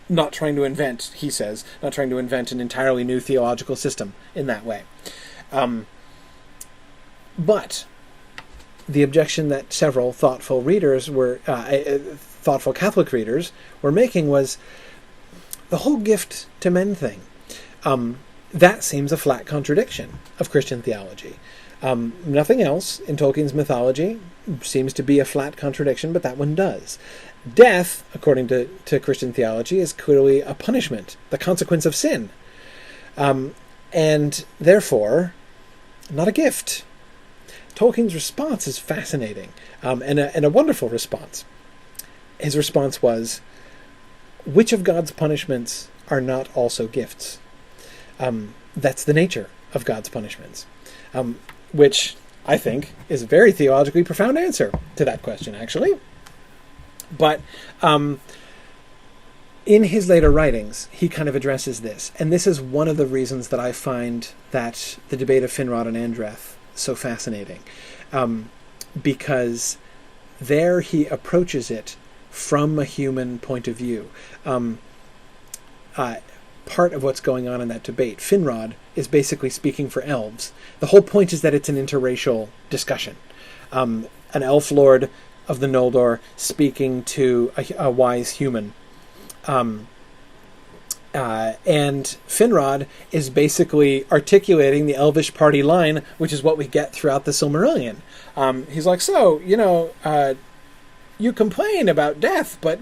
not trying to invent, he says, not trying to invent an entirely new theological system in that way. But the objection that several thoughtful Catholic readers were making was the whole gift to men thing. That seems a flat contradiction of Christian theology. Nothing else in Tolkien's mythology seems to be a flat contradiction, but that one does. Death, according to Christian theology, is clearly a punishment, the consequence of sin. And therefore, not a gift. Tolkien's response is fascinating, and a wonderful response. His response was, which of God's punishments are not also gifts? That's the nature of God's punishments. Which I think is a very theologically profound answer to that question, actually. But in his later writings, he kind of addresses this. And this is one of the reasons that I find that the debate of Finrod and Andreth so fascinating. Because there he approaches it from a human point of view. Part of what's going on in that debate, Finrod is basically speaking for elves. The whole point is that it's an interracial discussion. An elf lord of the Noldor speaking to a wise human. And Finrod is basically articulating the elvish party line, which is what we get throughout the Silmarillion. He's like, you complain about death, but,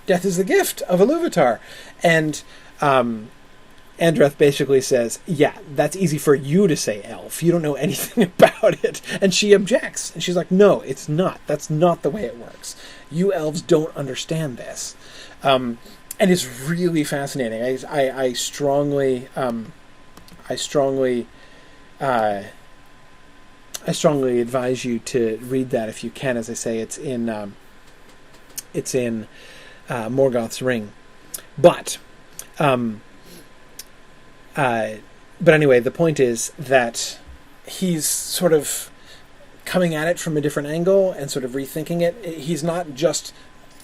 death is the gift of Iluvatar. And Andreth basically says, yeah, that's easy for you to say, elf. You don't know anything about it. And she objects. And she's like, no, it's not. That's not the way it works. You elves don't understand this. And it's really fascinating. I strongly advise you to read that if you can. As I say, it's in Morgoth's Ring. But anyway, the point is that he's sort of coming at it from a different angle and sort of rethinking it. He's not just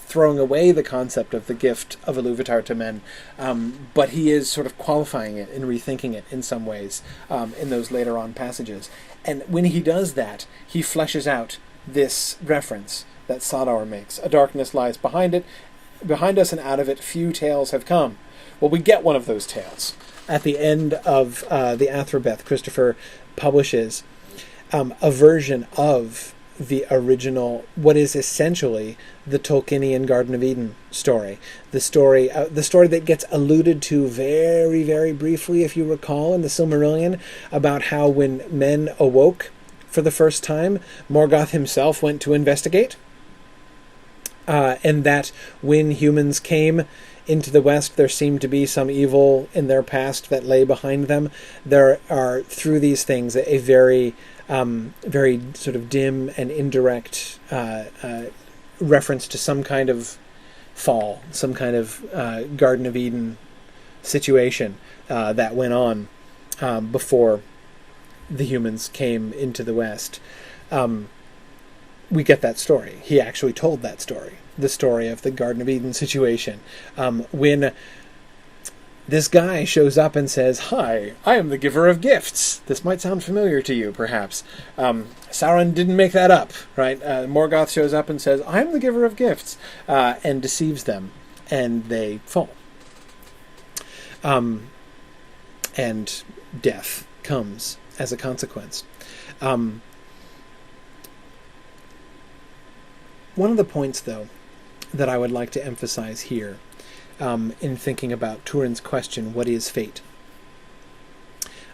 throwing away the concept of the gift of Iluvatar to men, but he is sort of qualifying it and rethinking it in some ways in those later on passages. And when he does that, he fleshes out this reference that Sadar makes. A darkness lies behind us, and out of it few tales have come. Well, we get one of those tales. At the end of the Athrobeth, Christopher publishes a version of the original, what is essentially the Tolkienian Garden of Eden story. The story that gets alluded to very, very briefly, if you recall, in the Silmarillion, about how when men awoke for the first time, Morgoth himself went to investigate. And that when humans came into the West, there seemed to be some evil in their past that lay behind them. There are, through these things, a very, very sort of dim and indirect reference to some kind of fall, some kind of Garden of Eden situation that went on before the humans came into the West. We get that story. He actually told that story, the story of the Garden of Eden situation. When this guy shows up and says, "Hi, I am the giver of gifts." This might sound familiar to you, perhaps. Sauron didn't make that up, right? Morgoth shows up and says, "I'm the giver of gifts," and deceives them, and they fall. And death comes as a consequence. One of the points, though, that I would like to emphasize here in thinking about Turin's question, what is fate?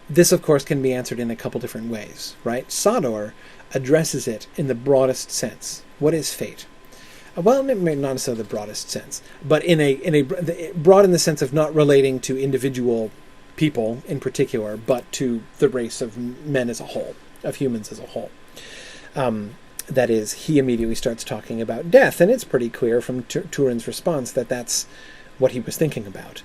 This, of course, can be answered in a couple different ways, right? Sador addresses it in the broadest sense. What is fate? Well, not necessarily the broadest sense, but broad in the sense of not relating to individual people in particular, but to the race of men as a whole, of humans as a whole. That is, he immediately starts talking about death, and it's pretty clear from Turin's response that that's what he was thinking about.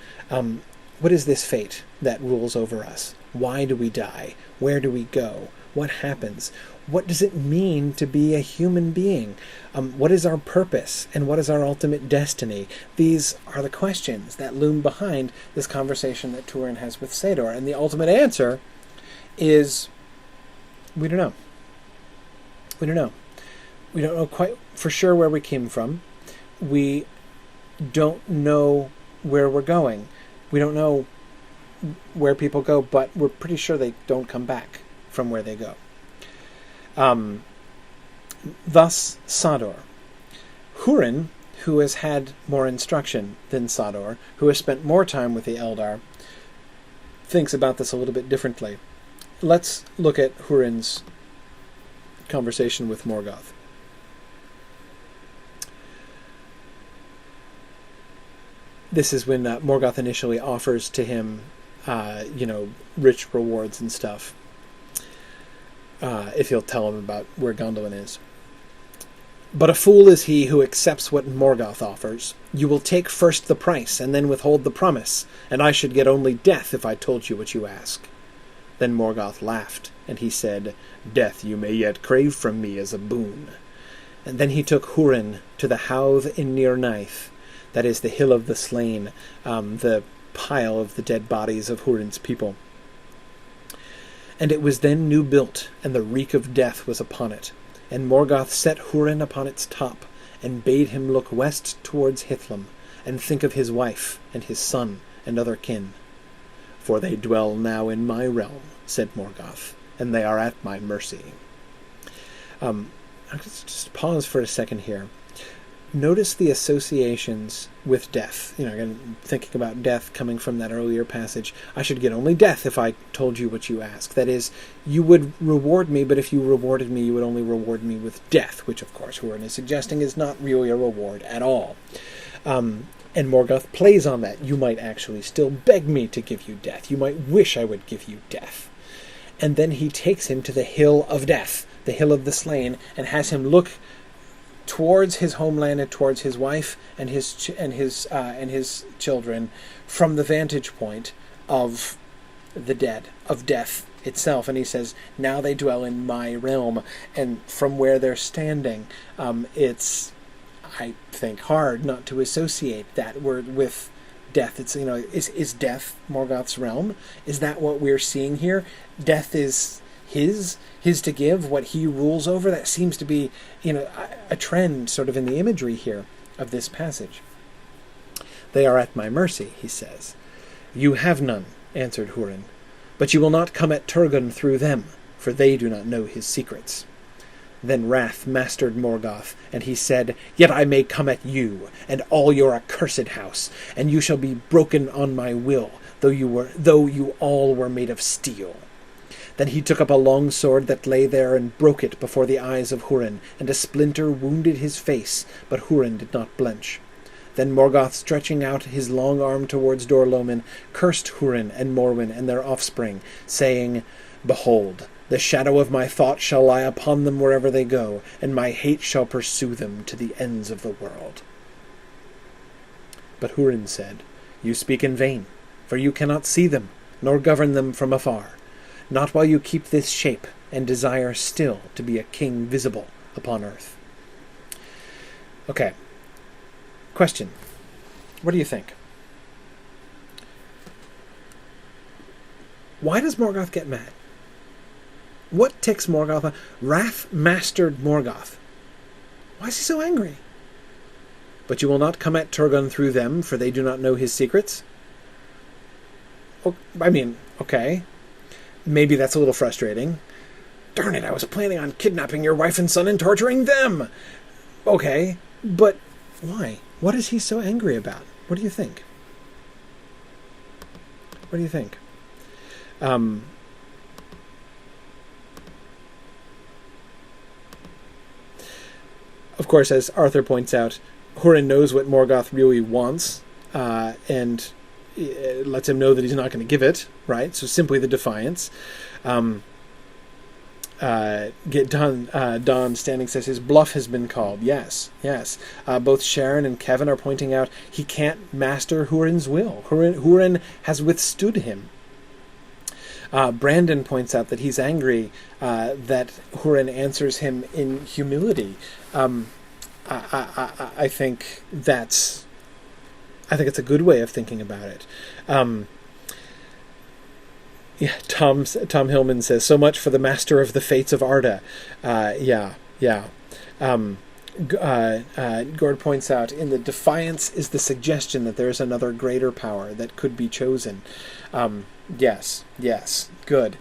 What is this fate that rules over us? Why do we die? Where do we go? What happens? What does it mean to be a human being? What is our purpose, and what is our ultimate destiny? These are the questions that loom behind this conversation that Turin has with Sador, and the ultimate answer is, we don't know. We don't know. We don't know quite for sure where we came from. We don't know where we're going. We don't know where people go, but we're pretty sure they don't come back from where they go. Thus, Sador. Hurin, who has had more instruction than Sador, who has spent more time with the Eldar, thinks about this a little bit differently. Let's look at Hurin's conversation with Morgoth. This is when Morgoth initially offers to him, rich rewards and stuff, if he'll tell him about where Gondolin is. But a fool is he who accepts what Morgoth offers. You will take first the price, and then withhold the promise, and I should get only death if I told you what you ask. Then Morgoth laughed, and he said, "Death you may yet crave from me as a boon." And then he took Hurin to the Howth in Near Knife, that is the Hill of the Slain, the pile of the dead bodies of Hurin's people. And it was then new built, and the reek of death was upon it. And Morgoth set Hurin upon its top, and bade him look west towards Hithlum, and think of his wife, and his son, and other kin. For they dwell now in my realm, said Morgoth, and they are at my mercy. I'll just pause for a second here. Notice the associations with death. Again, thinking about death coming from that earlier passage. I should get only death if I told you what you ask. That is, you would reward me, but if you rewarded me, you would only reward me with death, which, of course, Hurin is suggesting is not really a reward at all. And Morgoth plays on that. You might actually still beg me to give you death. You might wish I would give you death. And then he takes him to the Hill of Death, the Hill of the Slain, and has him look towards his homeland and towards his wife and his children from the vantage point of the dead, of death itself. And he says, now they dwell in my realm. And from where they're standing, it's, I think, hard not to associate that word with death. It's, is death Morgoth's realm? Is that what we're seeing here? Death is his to give, what he rules over. That seems to be, a trend sort of in the imagery here of this passage. They are at my mercy, he says. You have none, answered Hurin, but you will not come at Turgon through them, for they do not know his secrets. Then wrath mastered Morgoth, and he said, Yet I may come at you, and all your accursed house, and you shall be broken on my will, though you all were made of steel. Then he took up a long sword that lay there and broke it before the eyes of Hurin, and a splinter wounded his face, but Hurin did not blench. Then Morgoth, stretching out his long arm towards Dor-Lomin, cursed Hurin and Morwen and their offspring, saying, Behold, the shadow of my thought shall lie upon them wherever they go, and my hate shall pursue them to the ends of the world. But Hurin said, "You speak in vain, for you cannot see them, nor govern them from afar, not while you keep this shape, and desire still to be a king visible upon earth." Okay. Question. What do you think? Why does Morgoth get mad? What ticks Morgoth off? Wrath mastered Morgoth. Why is he so angry? But you will not come at Turgon through them, for they do not know his secrets? I mean, okay. Maybe that's a little frustrating. Darn it, I was planning on kidnapping your wife and son and torturing them! Okay, but why? What is he so angry about? What do you think? What do you think? Of course, as Arthur points out, Hurin knows what Morgoth really wants, and lets him know that he's not going to give it, right? So simply the defiance. Don Standing says his bluff has been called. Yes. Both Sharon and Kevin are pointing out he can't master Hurin's will. Hurin has withstood him. Brandon points out that he's angry that Hurin answers him in humility. I think it's a good way of thinking about it. Tom Hillman says, so much for the master of the fates of Arda. Gord points out, in the defiance is the suggestion that there is another greater power that could be chosen. Yes, good.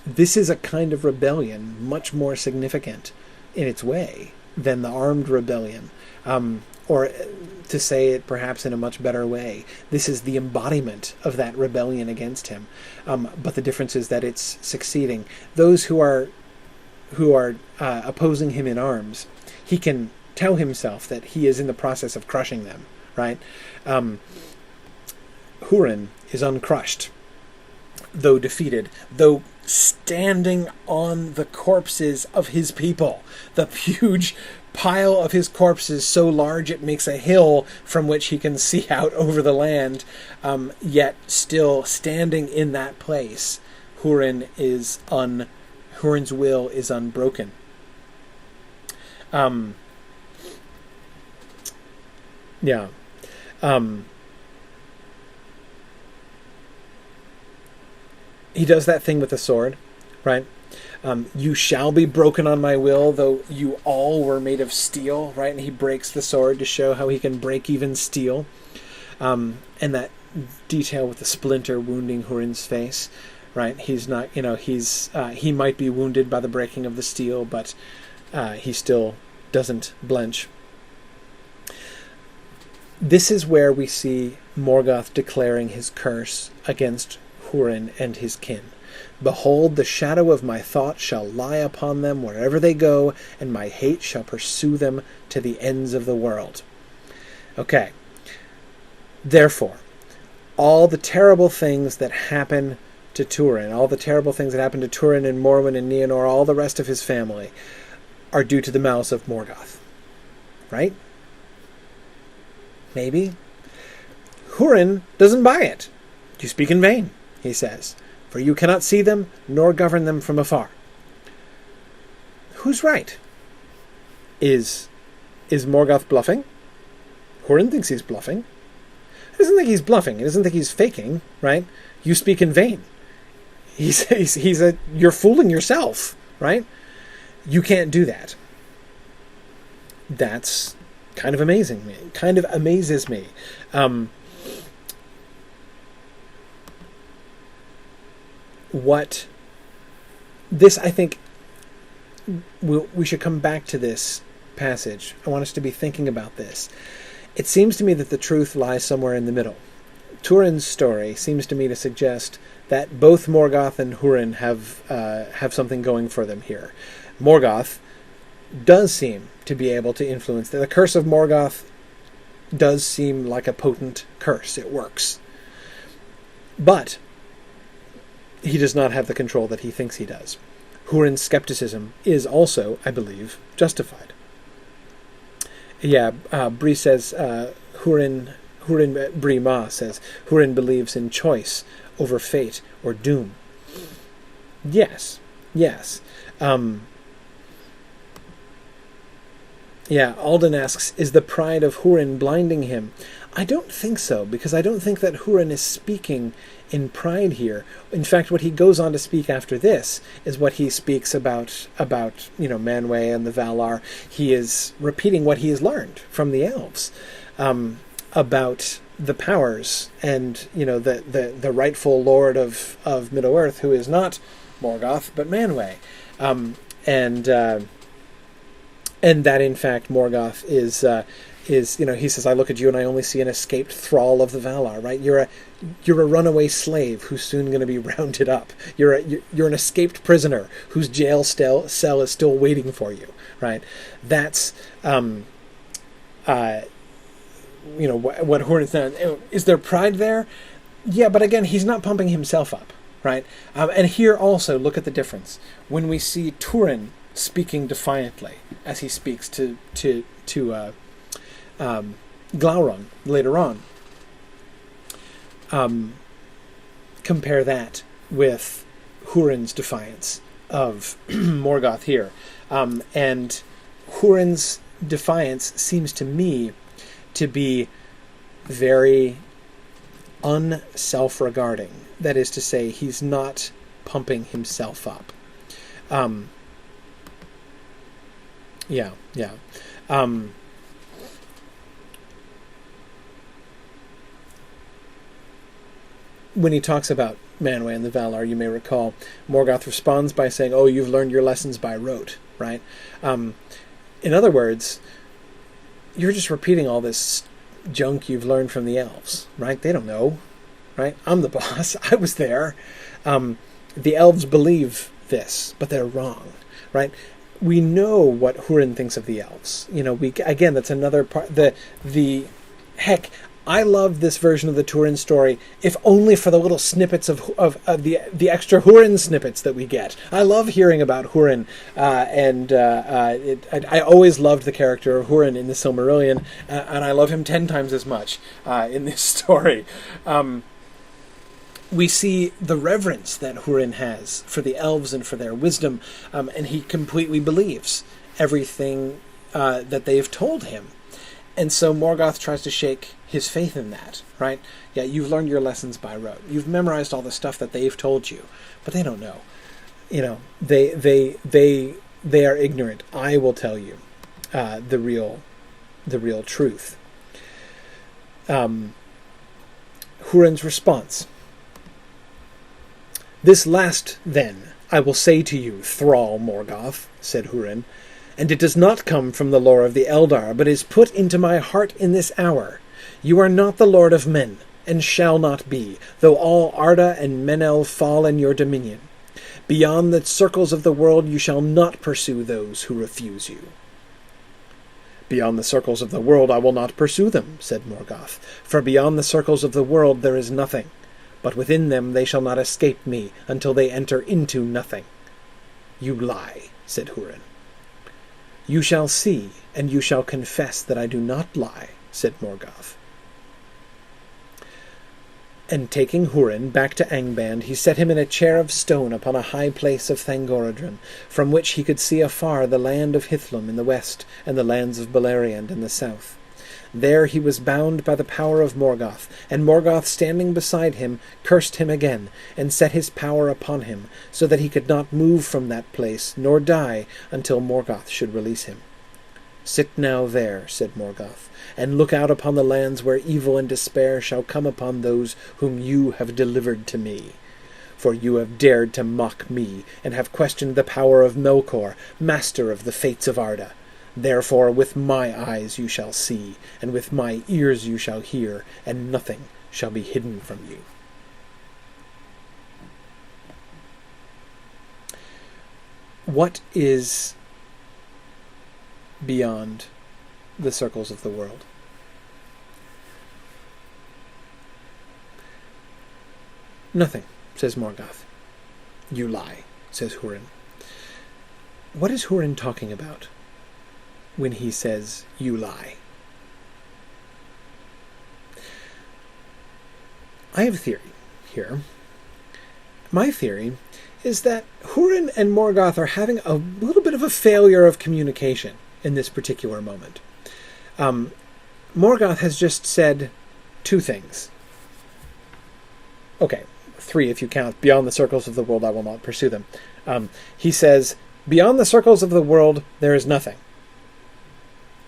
This is a kind of rebellion much more significant in its way than the armed rebellion. Or to say it perhaps in a much better way, this is the embodiment of that rebellion against him. But the difference is that it's succeeding. Those who are opposing him in arms, he can tell himself that he is in the process of crushing them, right? Hurin is uncrushed, though defeated, though standing on the corpses of his people. The huge pile of his corpses so large it makes a hill from which he can see out over the land, yet still standing in that place, Hurin's will is unbroken. He does that thing with the sword, right? You shall be broken on my will, though you all were made of steel, right? And he breaks the sword to show how he can break even steel. And that detail with the splinter wounding Hurin's face, right? He's not, he might be wounded by the breaking of the steel, but he still doesn't blench. This is where we see Morgoth declaring his curse against Hurin and his kin. Behold, the shadow of my thought shall lie upon them wherever they go, and my hate shall pursue them to the ends of the world. Okay. Therefore, all the terrible things that happen to Turin, all the terrible things that happen to Turin and Morwen and Nienor, all the rest of his family, are due to the malice of Morgoth. Right? Maybe. Hurin doesn't buy it. You speak in vain, he says, for you cannot see them, nor govern them from afar. Who's right? Is Morgoth bluffing? Hurin thinks he's bluffing. He doesn't think he's bluffing. He doesn't think he's faking, right? You speak in vain. You're fooling yourself, right? You can't do that. That's kind of amazing. It kind of amazes me. I think we should come back to this passage. I want us to be thinking about this. It seems to me that the truth lies somewhere in the middle. Turin's story seems to me to suggest that both Morgoth and Hurin have something going for them here. Morgoth does seem to be able to influence. The curse of Morgoth does seem like a potent curse. It works. But he does not have the control that he thinks he does. Hurin's skepticism is also, I believe, justified. Bree says, Bree Ma says, Hurin believes in choice over fate or doom. Yes. Alden asks, is the pride of Hurin blinding him? I don't think so, because I don't think that Hurin is speaking in pride here. In fact, what he goes on to speak after this is what he speaks about Manwë and the Valar. He is repeating what he has learned from the elves about the powers and the rightful lord of Middle-earth, who is not Morgoth but Manwë, and that in fact Morgoth is he says, I look at you and I only see an escaped thrall of the Valar, right? You're a runaway slave who's soon going to be rounded up. You're an escaped prisoner whose jail cell is still waiting for you, right? That's what Hurin said. Is there pride there? Yeah, but again, he's not pumping himself up, right? And here also, look at the difference. When we see Turin speaking defiantly, as he speaks to Glaurung later on, compare that with Hurin's defiance of Morgoth here. And Hurin's defiance seems to me to be very unself-regarding. That is to say, he's not pumping himself up. When he talks about Manwë and the Valar, you may recall, Morgoth responds by saying, oh, you've learned your lessons by rote, right? In other words, you're just repeating all this junk you've learned from the elves, right? They don't know, right? I'm the boss. I was there. The elves believe this, but they're wrong, right? We know what Hurin thinks of the elves. Again, that's another part. Heck, I love this version of the Turin story, if only for the little snippets of the extra Hurin snippets that we get. I love hearing about Hurin, I always loved the character of Hurin in the Silmarillion, and I love him 10 times as much in this story. We see the reverence that Hurin has for the elves and for their wisdom, and he completely believes everything that they've told him. And so Morgoth tries to shake his faith in that, right? Yeah, you've learned your lessons by rote. You've memorized all the stuff that they've told you, but they don't know. They are ignorant. I will tell you the real truth. Hurin's response. This last, then, I will say to you, thrall Morgoth, said Hurin, and it does not come from the lore of the Eldar, but is put into my heart in this hour. You are not the lord of men, and shall not be, though all Arda and Menel fall in your dominion. Beyond the circles of the world you shall not pursue those who refuse you. Beyond the circles of the world I will not pursue them, said Morgoth, for beyond the circles of the world there is nothing, but within them they shall not escape me until they enter into nothing. You lie, said Hurin. You shall see, and you shall confess that I do not lie, said Morgoth. And taking Hurin back to Angband, he set him in a chair of stone upon a high place of Thangorodrim, from which he could see afar the land of Hithlum in the west, and the lands of Beleriand in the south. There he was bound by the power of Morgoth, and Morgoth, standing beside him, cursed him again, and set his power upon him, so that he could not move from that place, nor die, until Morgoth should release him. Sit now there, said Morgoth, and look out upon the lands where evil and despair shall come upon those whom you have delivered to me. For you have dared to mock me, and have questioned the power of Melkor, master of the fates of Arda. Therefore with my eyes you shall see, and with my ears you shall hear, and nothing shall be hidden from you. What is beyond the circles of the world? Nothing, says Morgoth. You lie, says Hurin. What is Hurin talking about? when he says, "You lie"? I have a theory here. My theory is that Hurin and Morgoth are having a little bit of a failure of communication in this particular moment. Morgoth has just said two things. Okay, three if you count. Beyond the circles of the world, I will not pursue them. He says, beyond the circles of the world, there is nothing.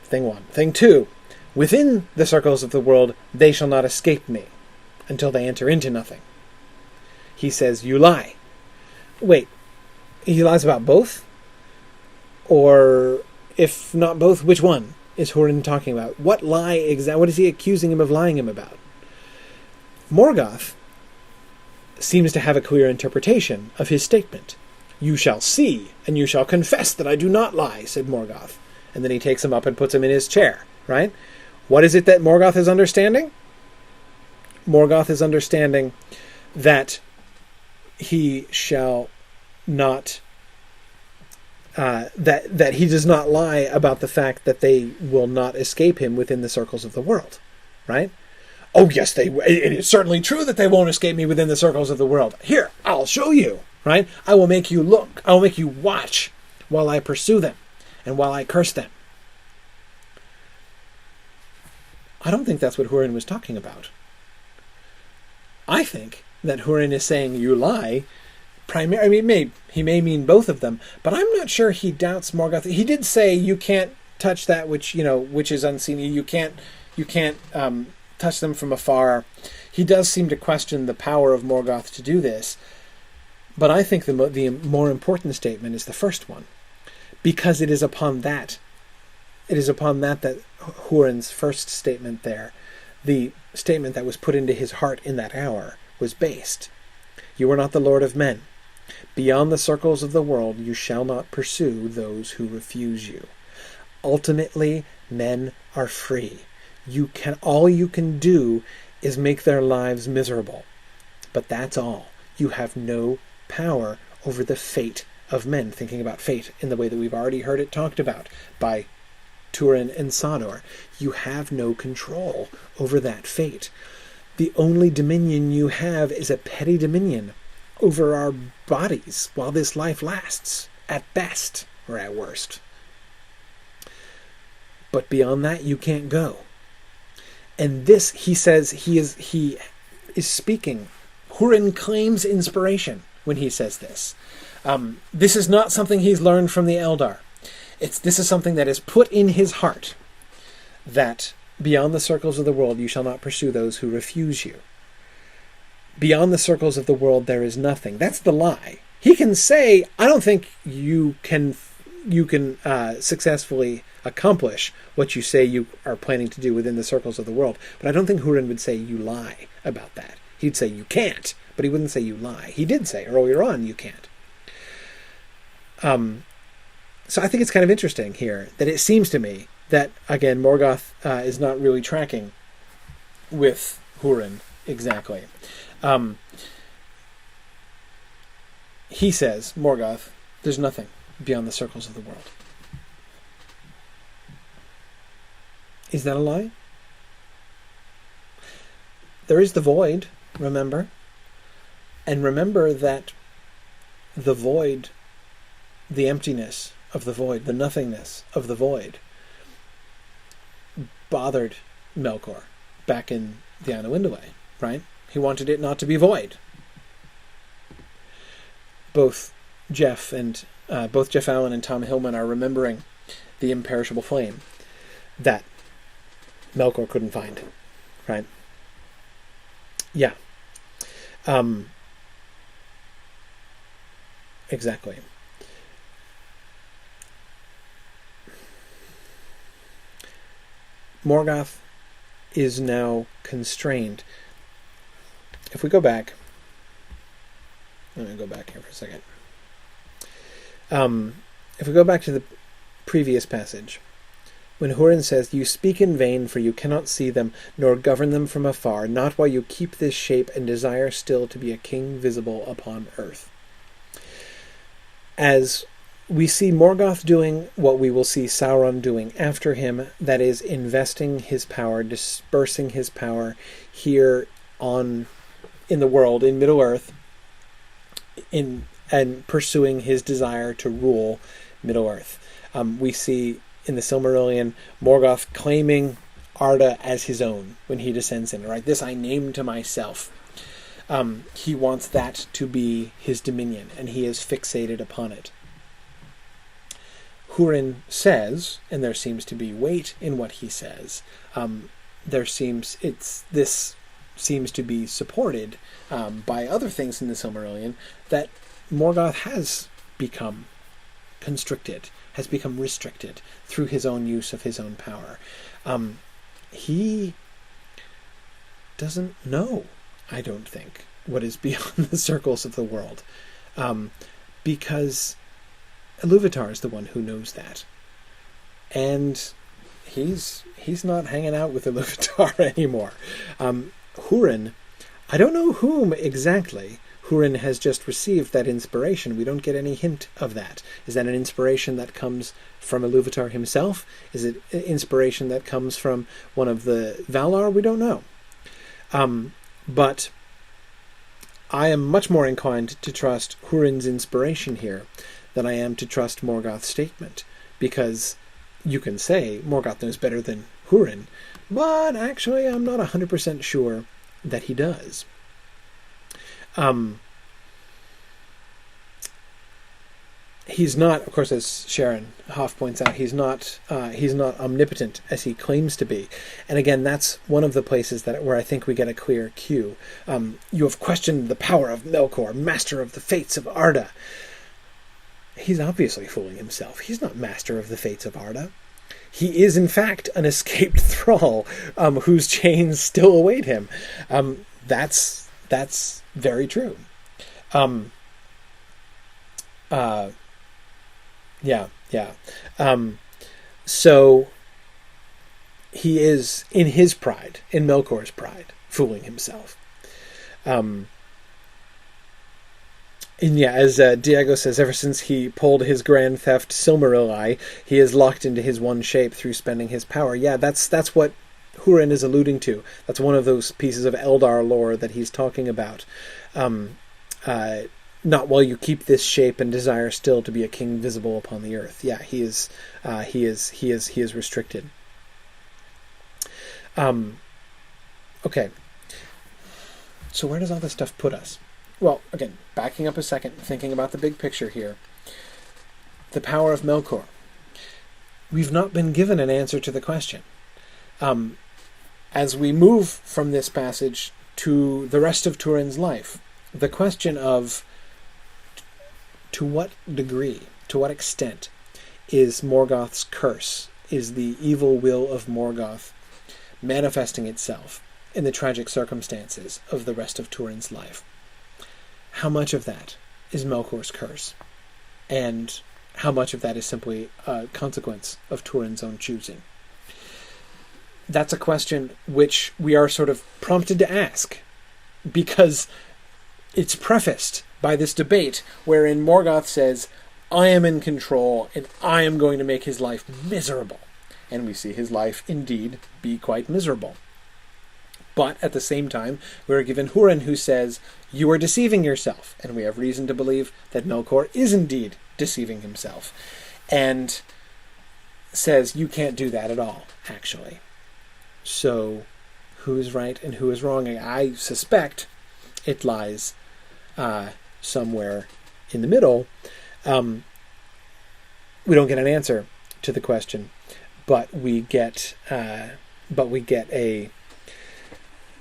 Thing one. Thing two, within the circles of the world, they shall not escape me until they enter into nothing. He says, you lie. Wait, he lies about both? Or, if not both, which one is Hurin talking about? What lie what is he accusing him of lying him about? Morgoth seems to have a clear interpretation of his statement. You shall see, and you shall confess that I do not lie, said Morgoth. And then he takes him up and puts him in his chair, right? What is it that Morgoth is understanding? Morgoth is understanding that he shall not, that he does not lie about the fact that they will not escape him within the circles of the world, right? Oh yes, it is certainly true that they won't escape me within the circles of the world. Here, I'll show you, right? I will make you look. I will make you watch while I pursue them and while I curse them. I don't think that's what Hurin was talking about. I think that Hurin is saying you lie. He may mean both of them, but I'm not sure he doubts Morgoth. He did say you can't touch that which is unseen. You can't touch them from afar. He does seem to question the power of Morgoth to do this, but I think the more important statement is the first one, because it is upon that that Hurin's first statement there, the statement that was put into his heart in that hour, was based. You are not the Lord of men. Beyond the circles of the world you shall not pursue those who refuse you. Ultimately, men are free. All you can do is make their lives miserable. But that's all. You have no power over the fate of men. Thinking about fate in the way that we've already heard it talked about by Turin and Sodor. You have no control over that fate. The only dominion you have is a petty dominion over our bodies while this life lasts, at best or at worst. But beyond that, you can't go. And this, he says, he is speaking. Hurin claims inspiration when he says this. This is not something he's learned from the Eldar. This is something that is put in his heart, that beyond the circles of the world you shall not pursue those who refuse you. Beyond the circles of the world there is nothing. That's the lie. He can say, I don't think you can successfully accomplish what you say you are planning to do within the circles of the world. But I don't think Hurin would say you lie about that. He'd say you can't, but he wouldn't say you lie. He did say earlier on you can't. So I think it's kind of interesting here that it seems to me that, again, Morgoth is not really tracking with Hurin exactly. He says, Morgoth, there's nothing beyond the circles of the world. Is that a lie? There is the void, remember? And remember that the void, the emptiness of the void, the nothingness of the void, bothered Melkor back in the Anawindaway, right? He wanted it not to be void. Both Jeff Allen and Tom Hillman are remembering the imperishable flame that Melkor couldn't find, right? Yeah. Exactly. Morgoth is now constrained. If we go back, let me go back here for a second. If we go back to the previous passage, when Hurin says, you speak in vain, for you cannot see them, nor govern them from afar, not while you keep this shape and desire still to be a king visible upon earth. As we see Morgoth doing what we will see Sauron doing after him, that is, investing his power, dispersing his power here in the world, in Middle-earth, and pursuing his desire to rule Middle-earth. We see in the Silmarillion Morgoth claiming Arda as his own when he descends in. Right, this I name to myself. He wants that to be his dominion, and he is fixated upon it. Hurin says, and there seems to be weight in what he says. This seems to be supported by other things in the Silmarillion, that Morgoth has become constricted, has become restricted through his own use of his own power. He doesn't know, I don't think, what is beyond the circles of the world, because Iluvatar is the one who knows that, and he's not hanging out with Iluvatar anymore. Hurin, I don't know whom exactly Hurin has just received that inspiration. We don't get any hint of that. Is that an inspiration that comes from Iluvatar himself? Is it an inspiration that comes from one of the Valar? We don't know. But I am much more inclined to trust Hurin's inspiration here than I am to trust Morgoth's statement, because you can say Morgoth knows better than Hurin, but actually I'm not 100% sure that he does. He's not, of course, as Sharon Hoff points out, he's not omnipotent as he claims to be. And again, that's one of the places where I think we get a clear cue. You have questioned the power of Melkor, master of the fates of Arda. He's obviously fooling himself. He's not master of the fates of Arda. He is, in fact, an escaped thrall whose chains still await him. That's very true. So he is, in his pride, in Melkor's pride, fooling himself. And yeah, as Diego says, ever since he pulled his grand theft Silmaril, he is locked into his one shape through spending his power. Yeah, that's what Hurin is alluding to. That's one of those pieces of Eldar lore that he's talking about. Not while you keep this shape and desire still to be a king visible upon the earth. Yeah, he is restricted. Okay. So where does all this stuff put us? Well, again, backing up a second, thinking about the big picture here. The power of Melkor. We've not been given an answer to the question. As we move from this passage to the rest of Turin's life, the question of to what degree, to what extent is Morgoth's curse, is the evil will of Morgoth manifesting itself in the tragic circumstances of the rest of Turin's life? How much of that is Melkor's curse? And how much of that is simply a consequence of Turin's own choosing? That's a question which we are sort of prompted to ask, because it's prefaced by this debate wherein Morgoth says, I am in control and I am going to make his life miserable. And we see his life indeed be quite miserable. But at the same time, we are given Hurin, who says, you are deceiving yourself. And we have reason to believe that Melkor is indeed deceiving himself. And says, you can't do that at all, actually. So, who is right and who is wrong? I suspect it lies somewhere in the middle. We don't get an answer to the question, but we get a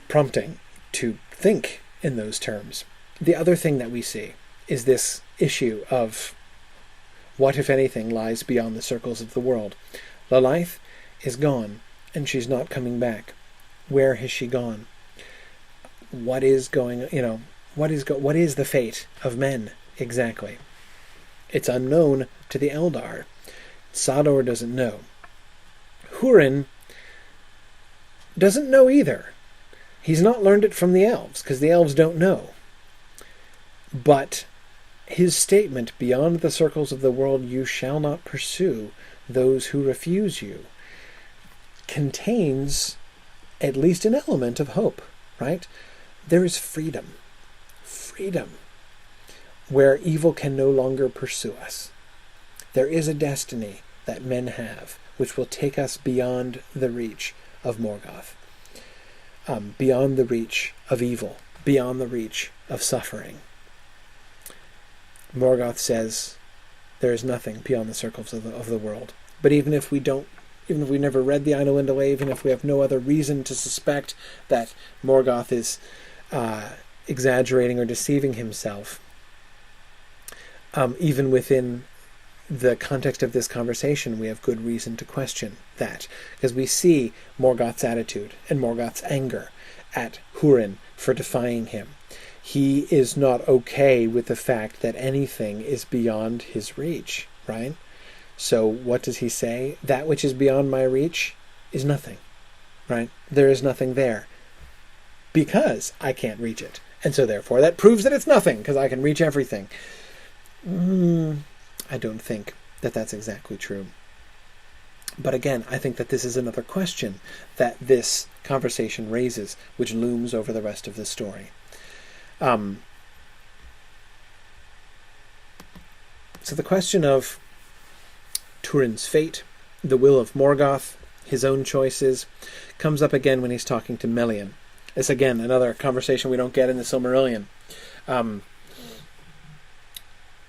prompting to think in those terms. The other thing that we see is this issue of what, if anything, lies beyond the circles of the world. Lalaith is gone, and she's not coming back. Where has she gone? What is going? What is the fate of men exactly? It's unknown to the Eldar. Sador doesn't know. Hurin doesn't know either. He's not learned it from the elves, because the elves don't know. But his statement, beyond the circles of the world you shall not pursue those who refuse you, contains at least an element of hope, right? There is freedom. Freedom. Where evil can no longer pursue us. There is a destiny that men have, which will take us beyond the reach of Morgoth, beyond the reach of evil, beyond the reach of suffering. Morgoth says there is nothing beyond the circles of the world. But even if we never read the Ainulindale, even if we have no other reason to suspect that Morgoth is exaggerating or deceiving himself, even within the context of this conversation, we have good reason to question that, because we see Morgoth's attitude and Morgoth's anger at Hurin for defying him. He is not okay with the fact that anything is beyond his reach, right? So what does he say? That which is beyond my reach is nothing, right? There is nothing there because I can't reach it. And so therefore that proves that it's nothing because I can reach everything. I don't think that that's exactly true. But again, I think that this is another question that this conversation raises, which looms over the rest of the story. So the question of Turin's fate, the will of Morgoth, his own choices, comes up again when he's talking to Melian. It's again another conversation we don't get in the Silmarillion.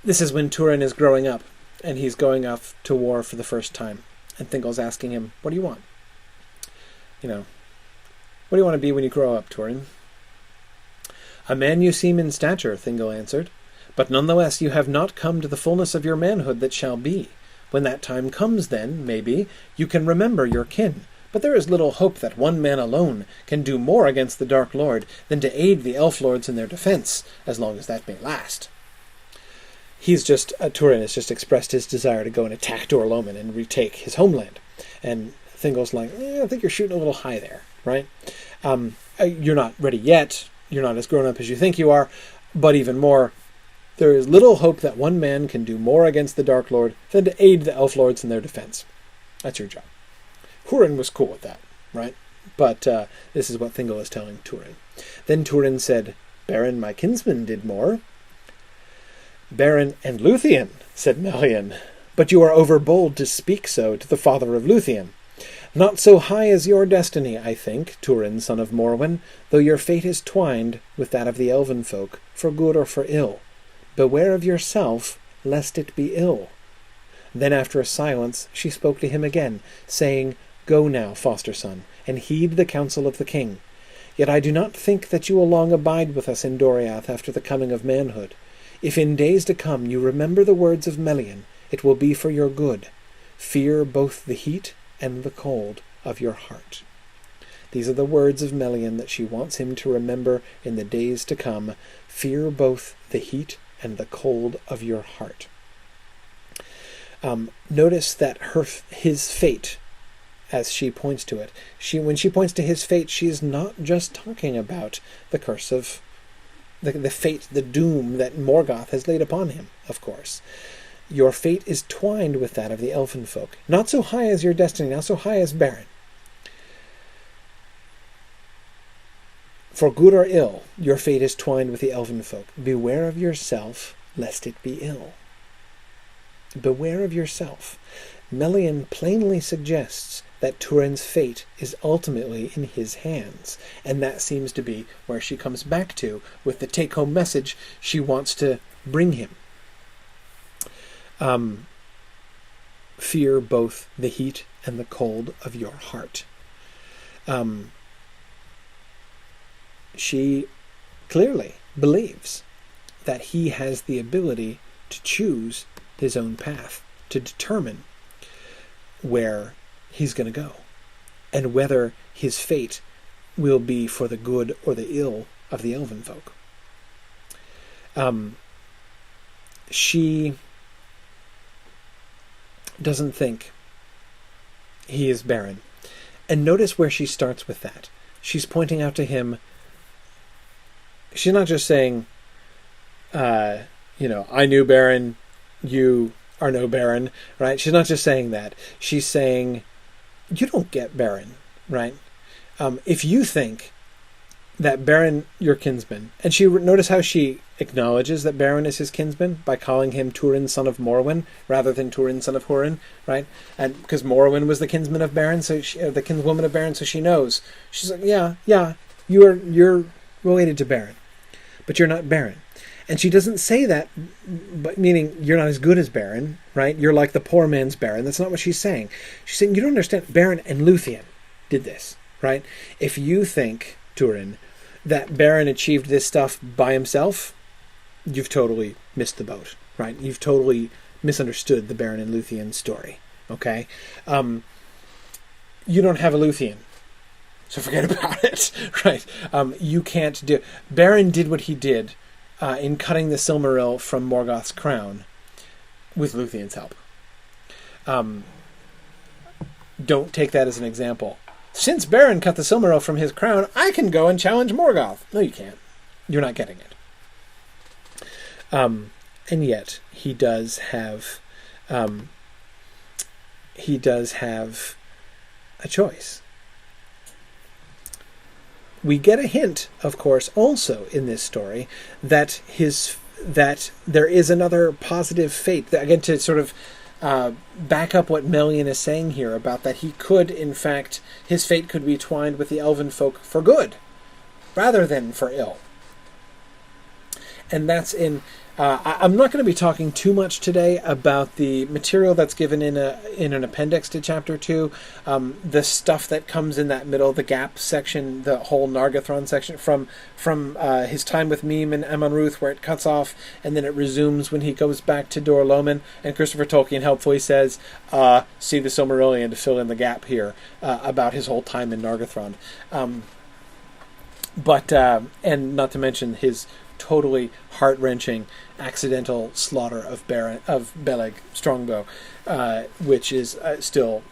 This is when Turin is growing up, and he's going off to war for the first time. And Thingol's asking him, what do you want? What do you want to be when you grow up, Turin? A man you seem in stature, Thingol answered, but nonetheless you have not come to the fullness of your manhood that shall be. When that time comes, then, maybe, you can remember your kin. But there is little hope that one man alone can do more against the Dark Lord than to aid the Elf Lords in their defense, as long as that may last. Turin has just expressed his desire to go and attack Dor Loman and retake his homeland. And Thingol's like, I think you're shooting a little high there, right? You're not ready yet. You're not as grown up as you think you are. But even more, there is little hope that one man can do more against the Dark Lord than to aid the Elf Lords in their defense. That's your job. Hurin was cool with that, right? But this is what Thingol is telling Turin. Then Turin said, Baron, my kinsman, did more. Baron and Luthien, said Melian, but you are overbold to speak so to the father of Luthien. Not so high as your destiny, I think, Turin, son of Morwen, though your fate is twined with that of the elven folk, for good or for ill. Beware of yourself, lest it be ill. Then after a silence she spoke to him again, saying, Go now, foster son, and heed the counsel of the king. Yet I do not think that you will long abide with us in Doriath after the coming of manhood. If in days to come you remember the words of Melian, it will be for your good. Fear both the heat and the cold of your heart. These are the words of Melian that she wants him to remember in the days to come. Fear both the heat and the cold of your heart. Notice that his fate, as she points to it, when she points to his fate, she is not just talking about the curse of the fate, the doom that Morgoth has laid upon him, of course. Your fate is twined with that of the elfin folk. Not so high as your destiny, not so high as Baron. For good or ill, your fate is twined with the elven folk. Beware of yourself, lest it be ill. Beware of yourself. Melian plainly suggests that Turin's fate is ultimately in his hands, and that seems to be where she comes back to with the take-home message she wants to bring him. Fear both the heat and the cold of your heart. She clearly believes that he has the ability to choose his own path, to determine where he's going to go, and whether his fate will be for the good or the ill of the elven folk. She doesn't think he is barren. And notice where she starts with that. She's pointing out to him, she's not just saying, I knew Beren, you are no Beren, right? She's not just saying that. She's saying, you don't get Beren, right? If you think that Beren, your kinsman, and notice how she acknowledges that Beren is his kinsman by calling him Turin, son of Morwen, rather than Turin, son of Hurin, right? And because Morwen was the kinsman of Beren, so the kinswoman of Beren, so she knows. She's like, yeah, you're related to Beren, but you're not Beren. And she doesn't say that, but meaning you're not as good as Beren, right? You're like the poor man's Beren. That's not what she's saying. She's saying you don't understand. Beren and Luthien did this, right? If you think, Turin, that Beren achieved this stuff by himself, you've totally missed the boat, right? You've totally misunderstood the Beren and Luthien story, okay? You don't have a Luthien, so forget about it, right? You can't do... Beren did what he did in cutting the Silmaril from Morgoth's crown with Luthien's help. Don't take that as an example. Since Beren cut the Silmaril from his crown, I can go and challenge Morgoth. No, you can't. You're not getting it. And yet, he does have a choice. We get a hint, of course, also in this story that there is another positive fate. Again, to sort of back up what Melian is saying here about that he could, in fact, his fate could be twined with the elven folk for good, rather than for ill. And that's in... I'm not going to be talking too much today about the material that's given in an appendix to Chapter 2. The stuff that comes in that middle, the gap section, the whole Nargothrond section, from his time with Mime and Amon-Ruth, where it cuts off, and then it resumes when he goes back to Dor Lomin. And Christopher Tolkien helpfully says, see the Silmarillion to fill in the gap here about his whole time in Nargothrond. And not to mention his totally heart-wrenching accidental slaughter of Beleg Strongbow, which is still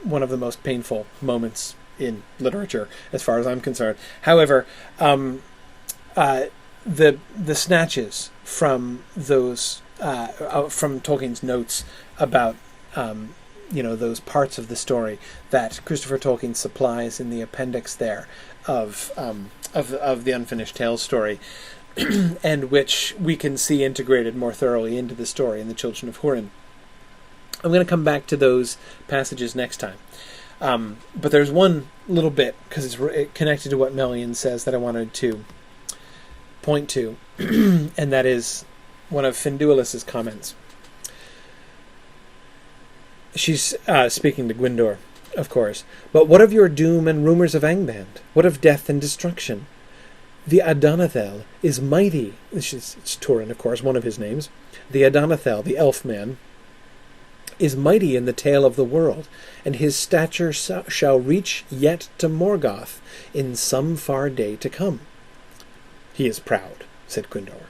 one of the most painful moments in literature, as far as I'm concerned. However, the snatches from those from Tolkien's notes about those parts of the story that Christopher Tolkien supplies in the appendix there of the Unfinished Tales story, and which we can see integrated more thoroughly into the story in the Children of Hurin. I'm going to come back to those passages next time. But there's one little bit, because it's connected to what Melian says, that I wanted to point to, and that is one of Finduilas' comments. She's speaking to Gwyndor, of course. But what of your doom and rumors of Angband? What of death and destruction? The Adonethel is mighty. It's Turin, of course, one of his names. The Adonethel, the elf man, is mighty in the tale of the world, and his stature shall reach yet to Morgoth in some far day to come. He is proud, said Gwyndor.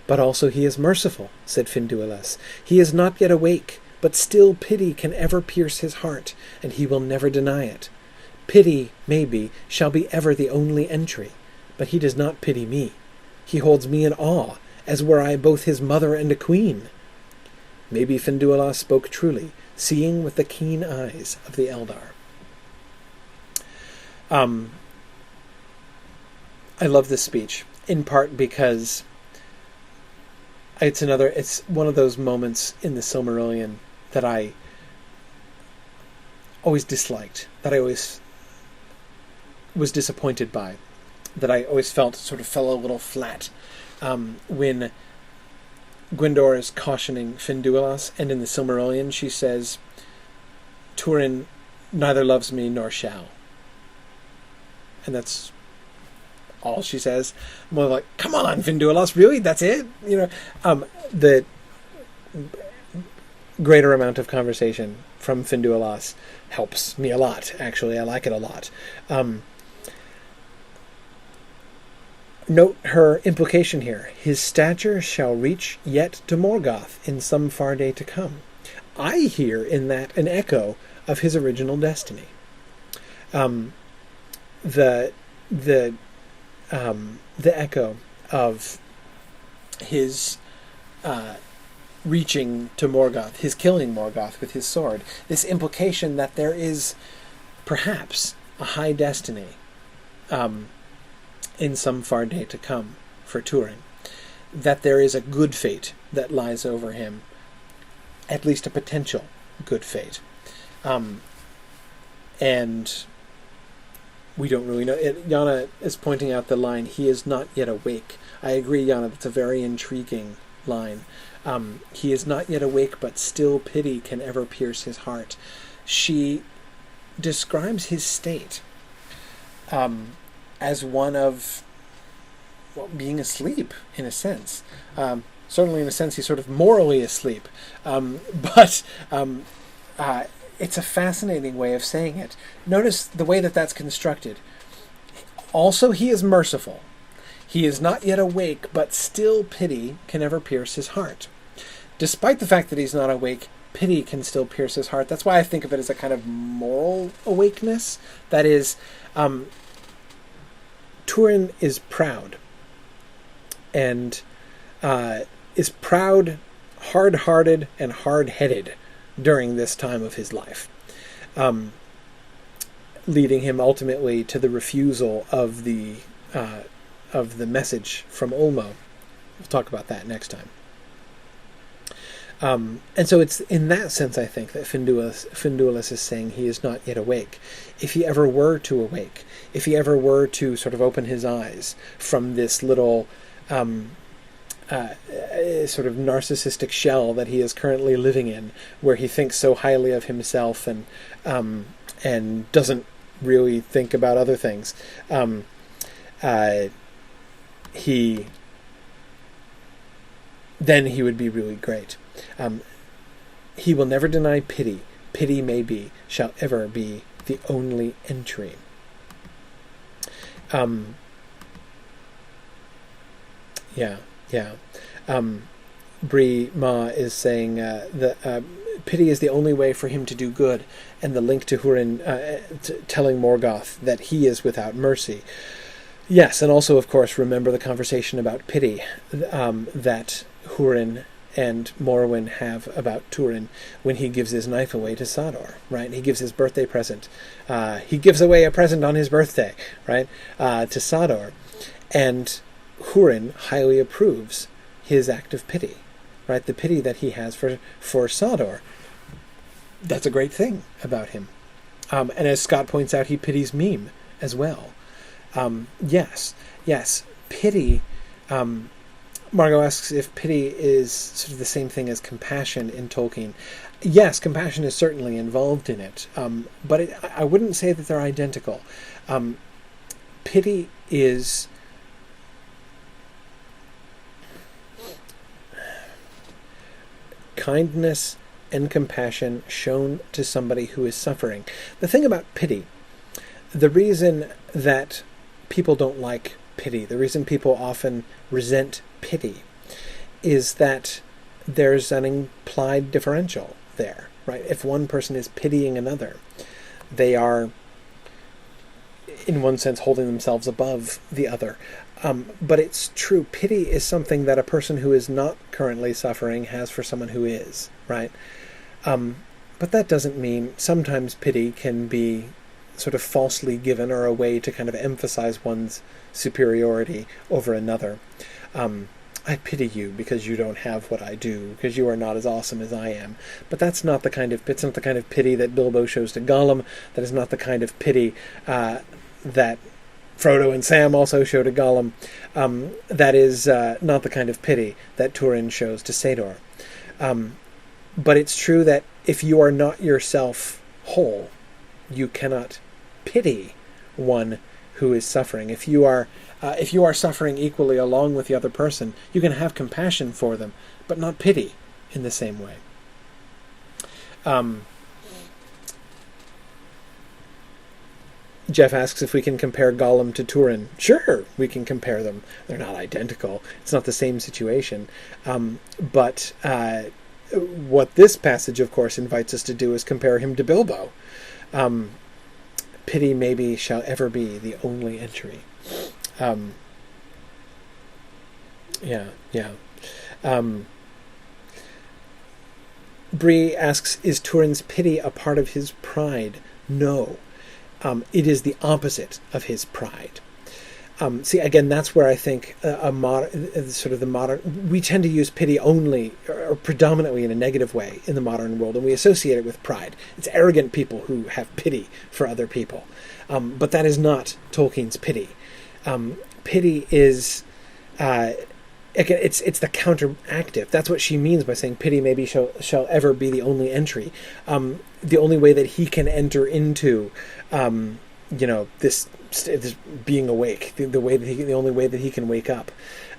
But also he is merciful, said Finduilas. He is not yet awake, but still pity can ever pierce his heart, and he will never deny it. Pity, maybe, shall be ever the only entry, but he does not pity me. He holds me in awe, as were I both his mother and a queen. Maybe Finduilas spoke truly, seeing with the keen eyes of the Eldar. I love this speech, in part because it's one of those moments in the Silmarillion that I always disliked, that I always was disappointed by, that I always felt sort of fell a little flat when Gwyndor is cautioning Finduilas, and in the Silmarillion she says, Turin neither loves me nor shall. And that's all she says. I'm more like, come on, Finduilas, really? That's it? The greater amount of conversation from Finduilas helps me a lot, actually. I like it a lot. Note her implication here. His stature shall reach yet to Morgoth in some far day to come. I hear in that an echo of his original destiny. The echo of his reaching to Morgoth, his killing Morgoth with his sword. This implication that there is perhaps a high destiny in some far day to come for Turin. That there is a good fate that lies over him, at least a potential good fate. And we don't really know. Yana is pointing out the line, "He is not yet awake." I agree, Yana, that's a very intriguing line. He is not yet awake, but still pity can ever pierce his heart. She describes his state as one of being asleep, in a sense. Certainly in a sense he's sort of morally asleep. But it's a fascinating way of saying it. Notice the way that that's constructed. Also, he is merciful. He is not yet awake, but still pity can ever pierce his heart. Despite the fact that he's not awake, pity can still pierce his heart. That's why I think of it as a kind of moral awakeness. That is, Turin is proud. And is proud, hard-hearted, and hard-headed during this time of his life, leading him ultimately to the refusal of the message from Ulmo. We'll talk about that next time. And so it's in that sense, I think, that Finduilas is saying he is not yet awake. If he ever were to awake, if he ever were to sort of open his eyes from this little sort of narcissistic shell that he is currently living in, where he thinks so highly of himself and doesn't really think about other things, then he would be really great. He will never deny pity. Pity, maybe, shall ever be the only entry. Bree Ma is saying that pity is the only way for him to do good, and the link to Hurin telling Morgoth that he is without mercy. Yes, and also, of course, remember the conversation about pity that Hurin and Morwen have about Turin when he gives his knife away to Sador, right? He gives his birthday present. He gives away a present on his birthday, right, to Sador. And Hurin highly approves his act of pity, right? The pity that he has for Sador. That's a great thing about him. And as Scott points out, he pities Meme as well. Yes, pity. Margot asks if pity is sort of the same thing as compassion in Tolkien. Yes, compassion is certainly involved in it, but I wouldn't say that they're identical. Pity is kindness and compassion shown to somebody who is suffering. The thing about pity, the reason that people don't like pity, the reason people often resent pity, is that there's an implied differential there, right? If one person is pitying another, they are, in one sense, holding themselves above the other. But it's true, pity is something that a person who is not currently suffering has for someone who is, right? But that doesn't mean sometimes pity can be sort of falsely given, or a way to kind of emphasize one's superiority over another. I pity you because you don't have what I do, because you are not as awesome as I am. But that's not the kind of pity that Bilbo shows to Gollum. That is not the kind of pity that Frodo and Sam also show to Gollum. That is not the kind of pity that Turin shows to Sador. But it's true that if you are not yourself whole, you cannot pity one who is suffering. If you are suffering equally along with the other person, you can have compassion for them, but not pity in the same way. Jeff asks if we can compare Gollum to Turin. Sure, we can compare them. They're not identical. It's not the same situation. But what this passage, of course, invites us to do is compare him to Bilbo. Pity maybe shall ever be the only entry. Bree asks, is Turin's pity a part of his pride? No. It is the opposite of his pride. See, again, that's where I think the modern, we tend to use pity only or predominantly in a negative way in the modern world, and we associate it with pride. It's arrogant people who have pity for other people. But that is not Tolkien's pity. Pity is, it's the counteractive. That's what she means by saying pity maybe shall ever be the only entry. The only way that he can enter into, this being awake, the only way that he can wake up.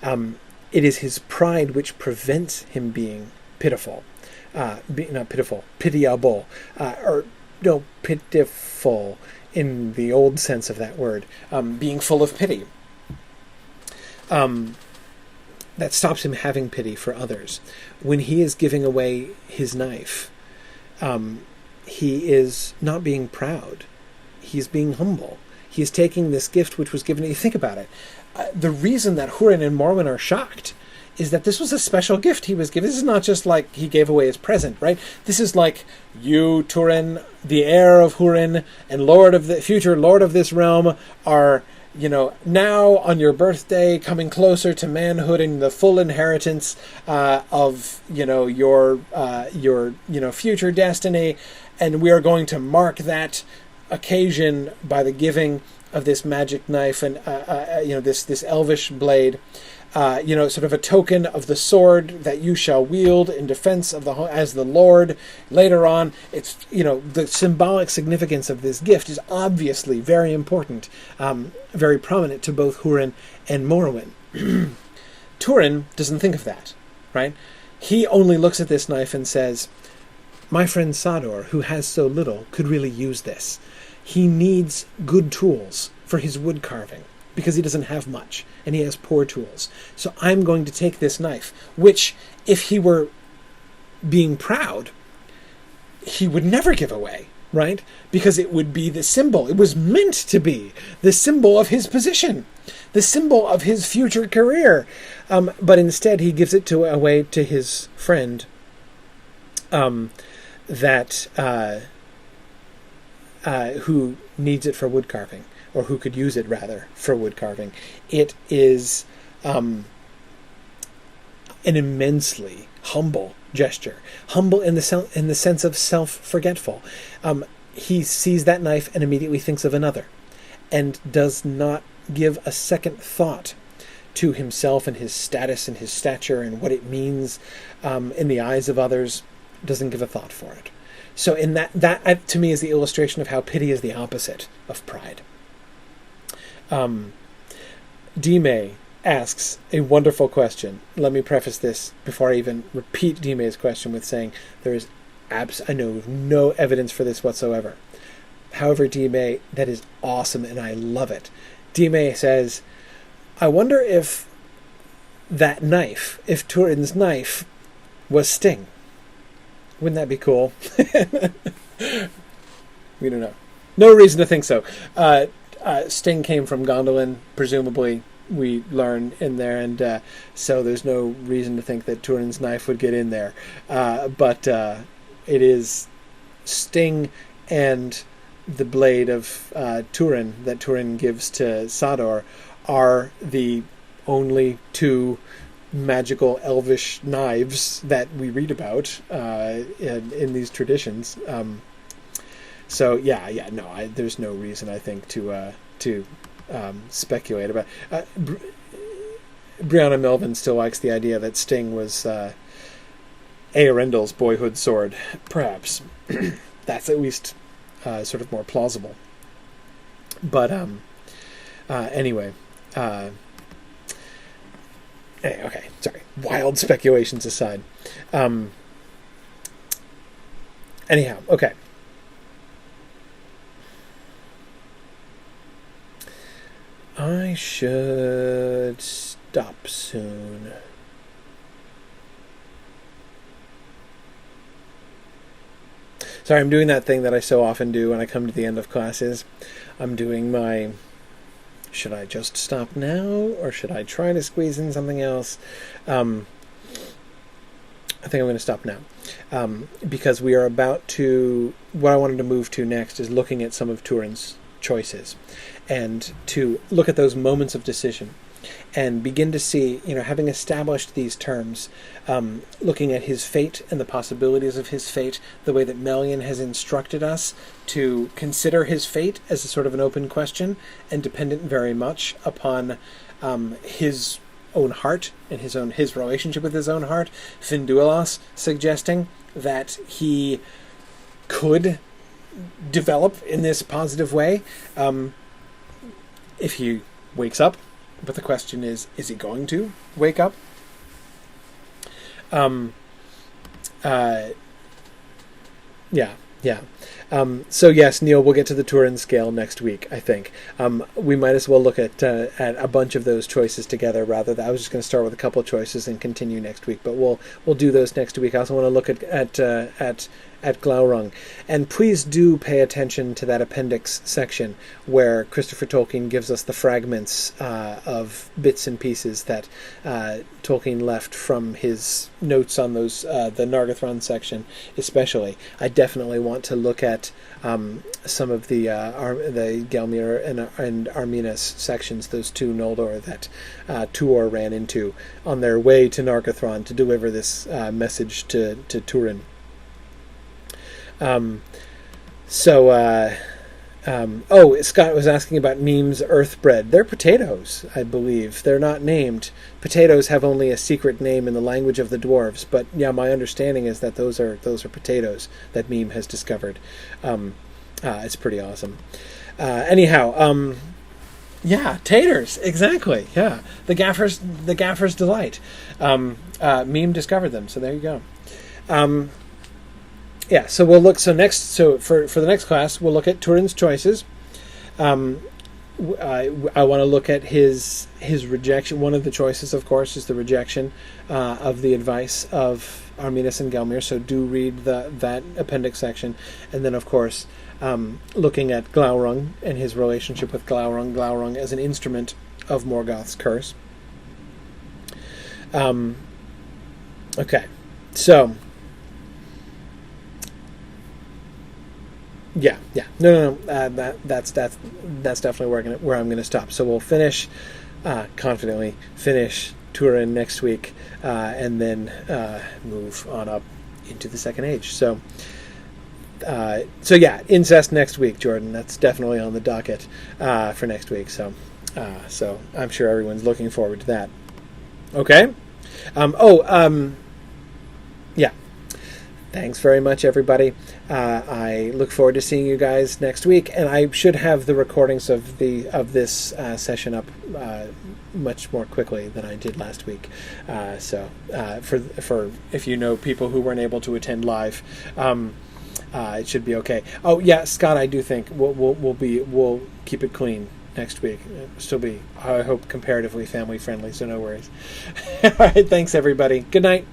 It is his pride which prevents him being pitiful. Not pitiful, pitiable, pitiful in the old sense of that word, being full of pity. That stops him having pity for others. When he is giving away his knife, he is not being proud. He's being humble. He's taking this gift which was given to you. Think about it. The reason that Hurin and Morwen are shocked is that this was a special gift he was given. This is not just like he gave away his present, right? This is like, you, Turin, the heir of Hurin and future lord of this realm, are, now on your birthday coming closer to manhood and the full inheritance of, your future destiny. And we are going to mark that occasion by the giving of this magic knife and this elvish blade, sort of a token of the sword that you shall wield in defense of as the Lord later on. It's the symbolic significance of this gift is obviously very important, very prominent to both Hurin and Morwen. Turin doesn't think of that, right? He only looks at this knife and says, my friend Sador, who has so little, could really use this. He needs good tools for his wood carving because he doesn't have much and he has poor tools. So I'm going to take this knife, which, if he were being proud, he would never give away, right? Because it would be the symbol. It was meant to be the symbol of his position, the symbol of his future career. But instead he gives it away to his friend who needs it for wood carving, or who could use it rather for wood carving. It is an immensely humble gesture, humble in the sense of self-forgetful. He sees that knife and immediately thinks of another, and does not give a second thought to himself and his status and his stature and what it means in the eyes of others. Doesn't give a thought for it. So in that to me is the illustration of how pity is the opposite of pride. Dime asks a wonderful question. Let me preface this before I even repeat Dime's question with saying there is I know no evidence for this whatsoever. However, Dime, that is awesome and I love it. Dime says, I wonder if that knife, if Turin's knife was Sting. Wouldn't that be cool? We don't know. No reason to think so. Sting came from Gondolin, presumably, we learn in there, and so there's no reason to think that Turin's knife would get in there. But it is Sting and the blade of Turin that Turin gives to Sador are the only two magical elvish knives that we read about in these traditions. There's no reason, I think, to speculate about. Brianna Melvin still likes the idea that Sting was Earendil's boyhood sword. Perhaps that's at least sort of more plausible. But anyway. Okay, sorry. Wild speculations aside. Anyhow, okay. I should stop soon. Sorry, I'm doing that thing that I so often do when I come to the end of classes. I'm doing my... Should I just stop now, or should I try to squeeze in something else? I think I'm going to stop now, because we are about to. What I wanted to move to next is looking at some of Turin's choices, and to look at those moments of decision, and begin to see, having established these terms, looking at his fate and the possibilities of his fate, the way that Melian has instructed us to consider his fate as a sort of an open question and dependent very much upon his own heart and his relationship with his own heart. Finduilas suggesting that he could develop in this positive way if he wakes up. But the question is he going to wake up? Yeah. So yes, Neil, we'll get to the Turin scale next week, I think. We might as well look at a bunch of those choices together rather than, I was just going to start with a couple of choices and continue next week, but we'll do those next week. I also want to look at Glaurung. And please do pay attention to that appendix section where Christopher Tolkien gives us the fragments of bits and pieces that Tolkien left from his notes on those, the Nargothrond section especially. I definitely want to look at some of the Gelmir and Arminas sections, those two Noldor that Tuor ran into on their way to Nargothrond to deliver this message to Turin. Scott was asking about Neem's earthbread. They're potatoes, I believe. They're not named. Potatoes have only a secret name in the language of the dwarves, but yeah, my understanding is that those are potatoes that Neem has discovered. It's pretty awesome. Yeah, taters, exactly. Yeah, the gaffer's delight. Meme discovered them, so there you go. Yeah, so we'll look. So for the next class, we'll look at Turin's choices. I want to look at his rejection. One of the choices, of course, is the rejection of the advice of Arminas and Gelmir. So do read that appendix section, and then, of course, looking at Glaurung and his relationship with Glaurung as an instrument of Morgoth's curse. Okay, so. Yeah. No. That's definitely where I'm going to stop. So we'll confidently finish Turin next week, and then move on up into the Second Age. So yeah, incest next week, Jordan. That's definitely on the docket for next week. So I'm sure everyone's looking forward to that. Okay. Yeah. Thanks very much, everybody. I look forward to seeing you guys next week, and I should have the recordings of this session up much more quickly than I did last week. So for if you know people who weren't able to attend live, it should be okay. Oh yeah, Scott, I do think we'll keep it clean next week. It'll still be, I hope, comparatively family friendly. So no worries. All right, thanks everybody. Good night.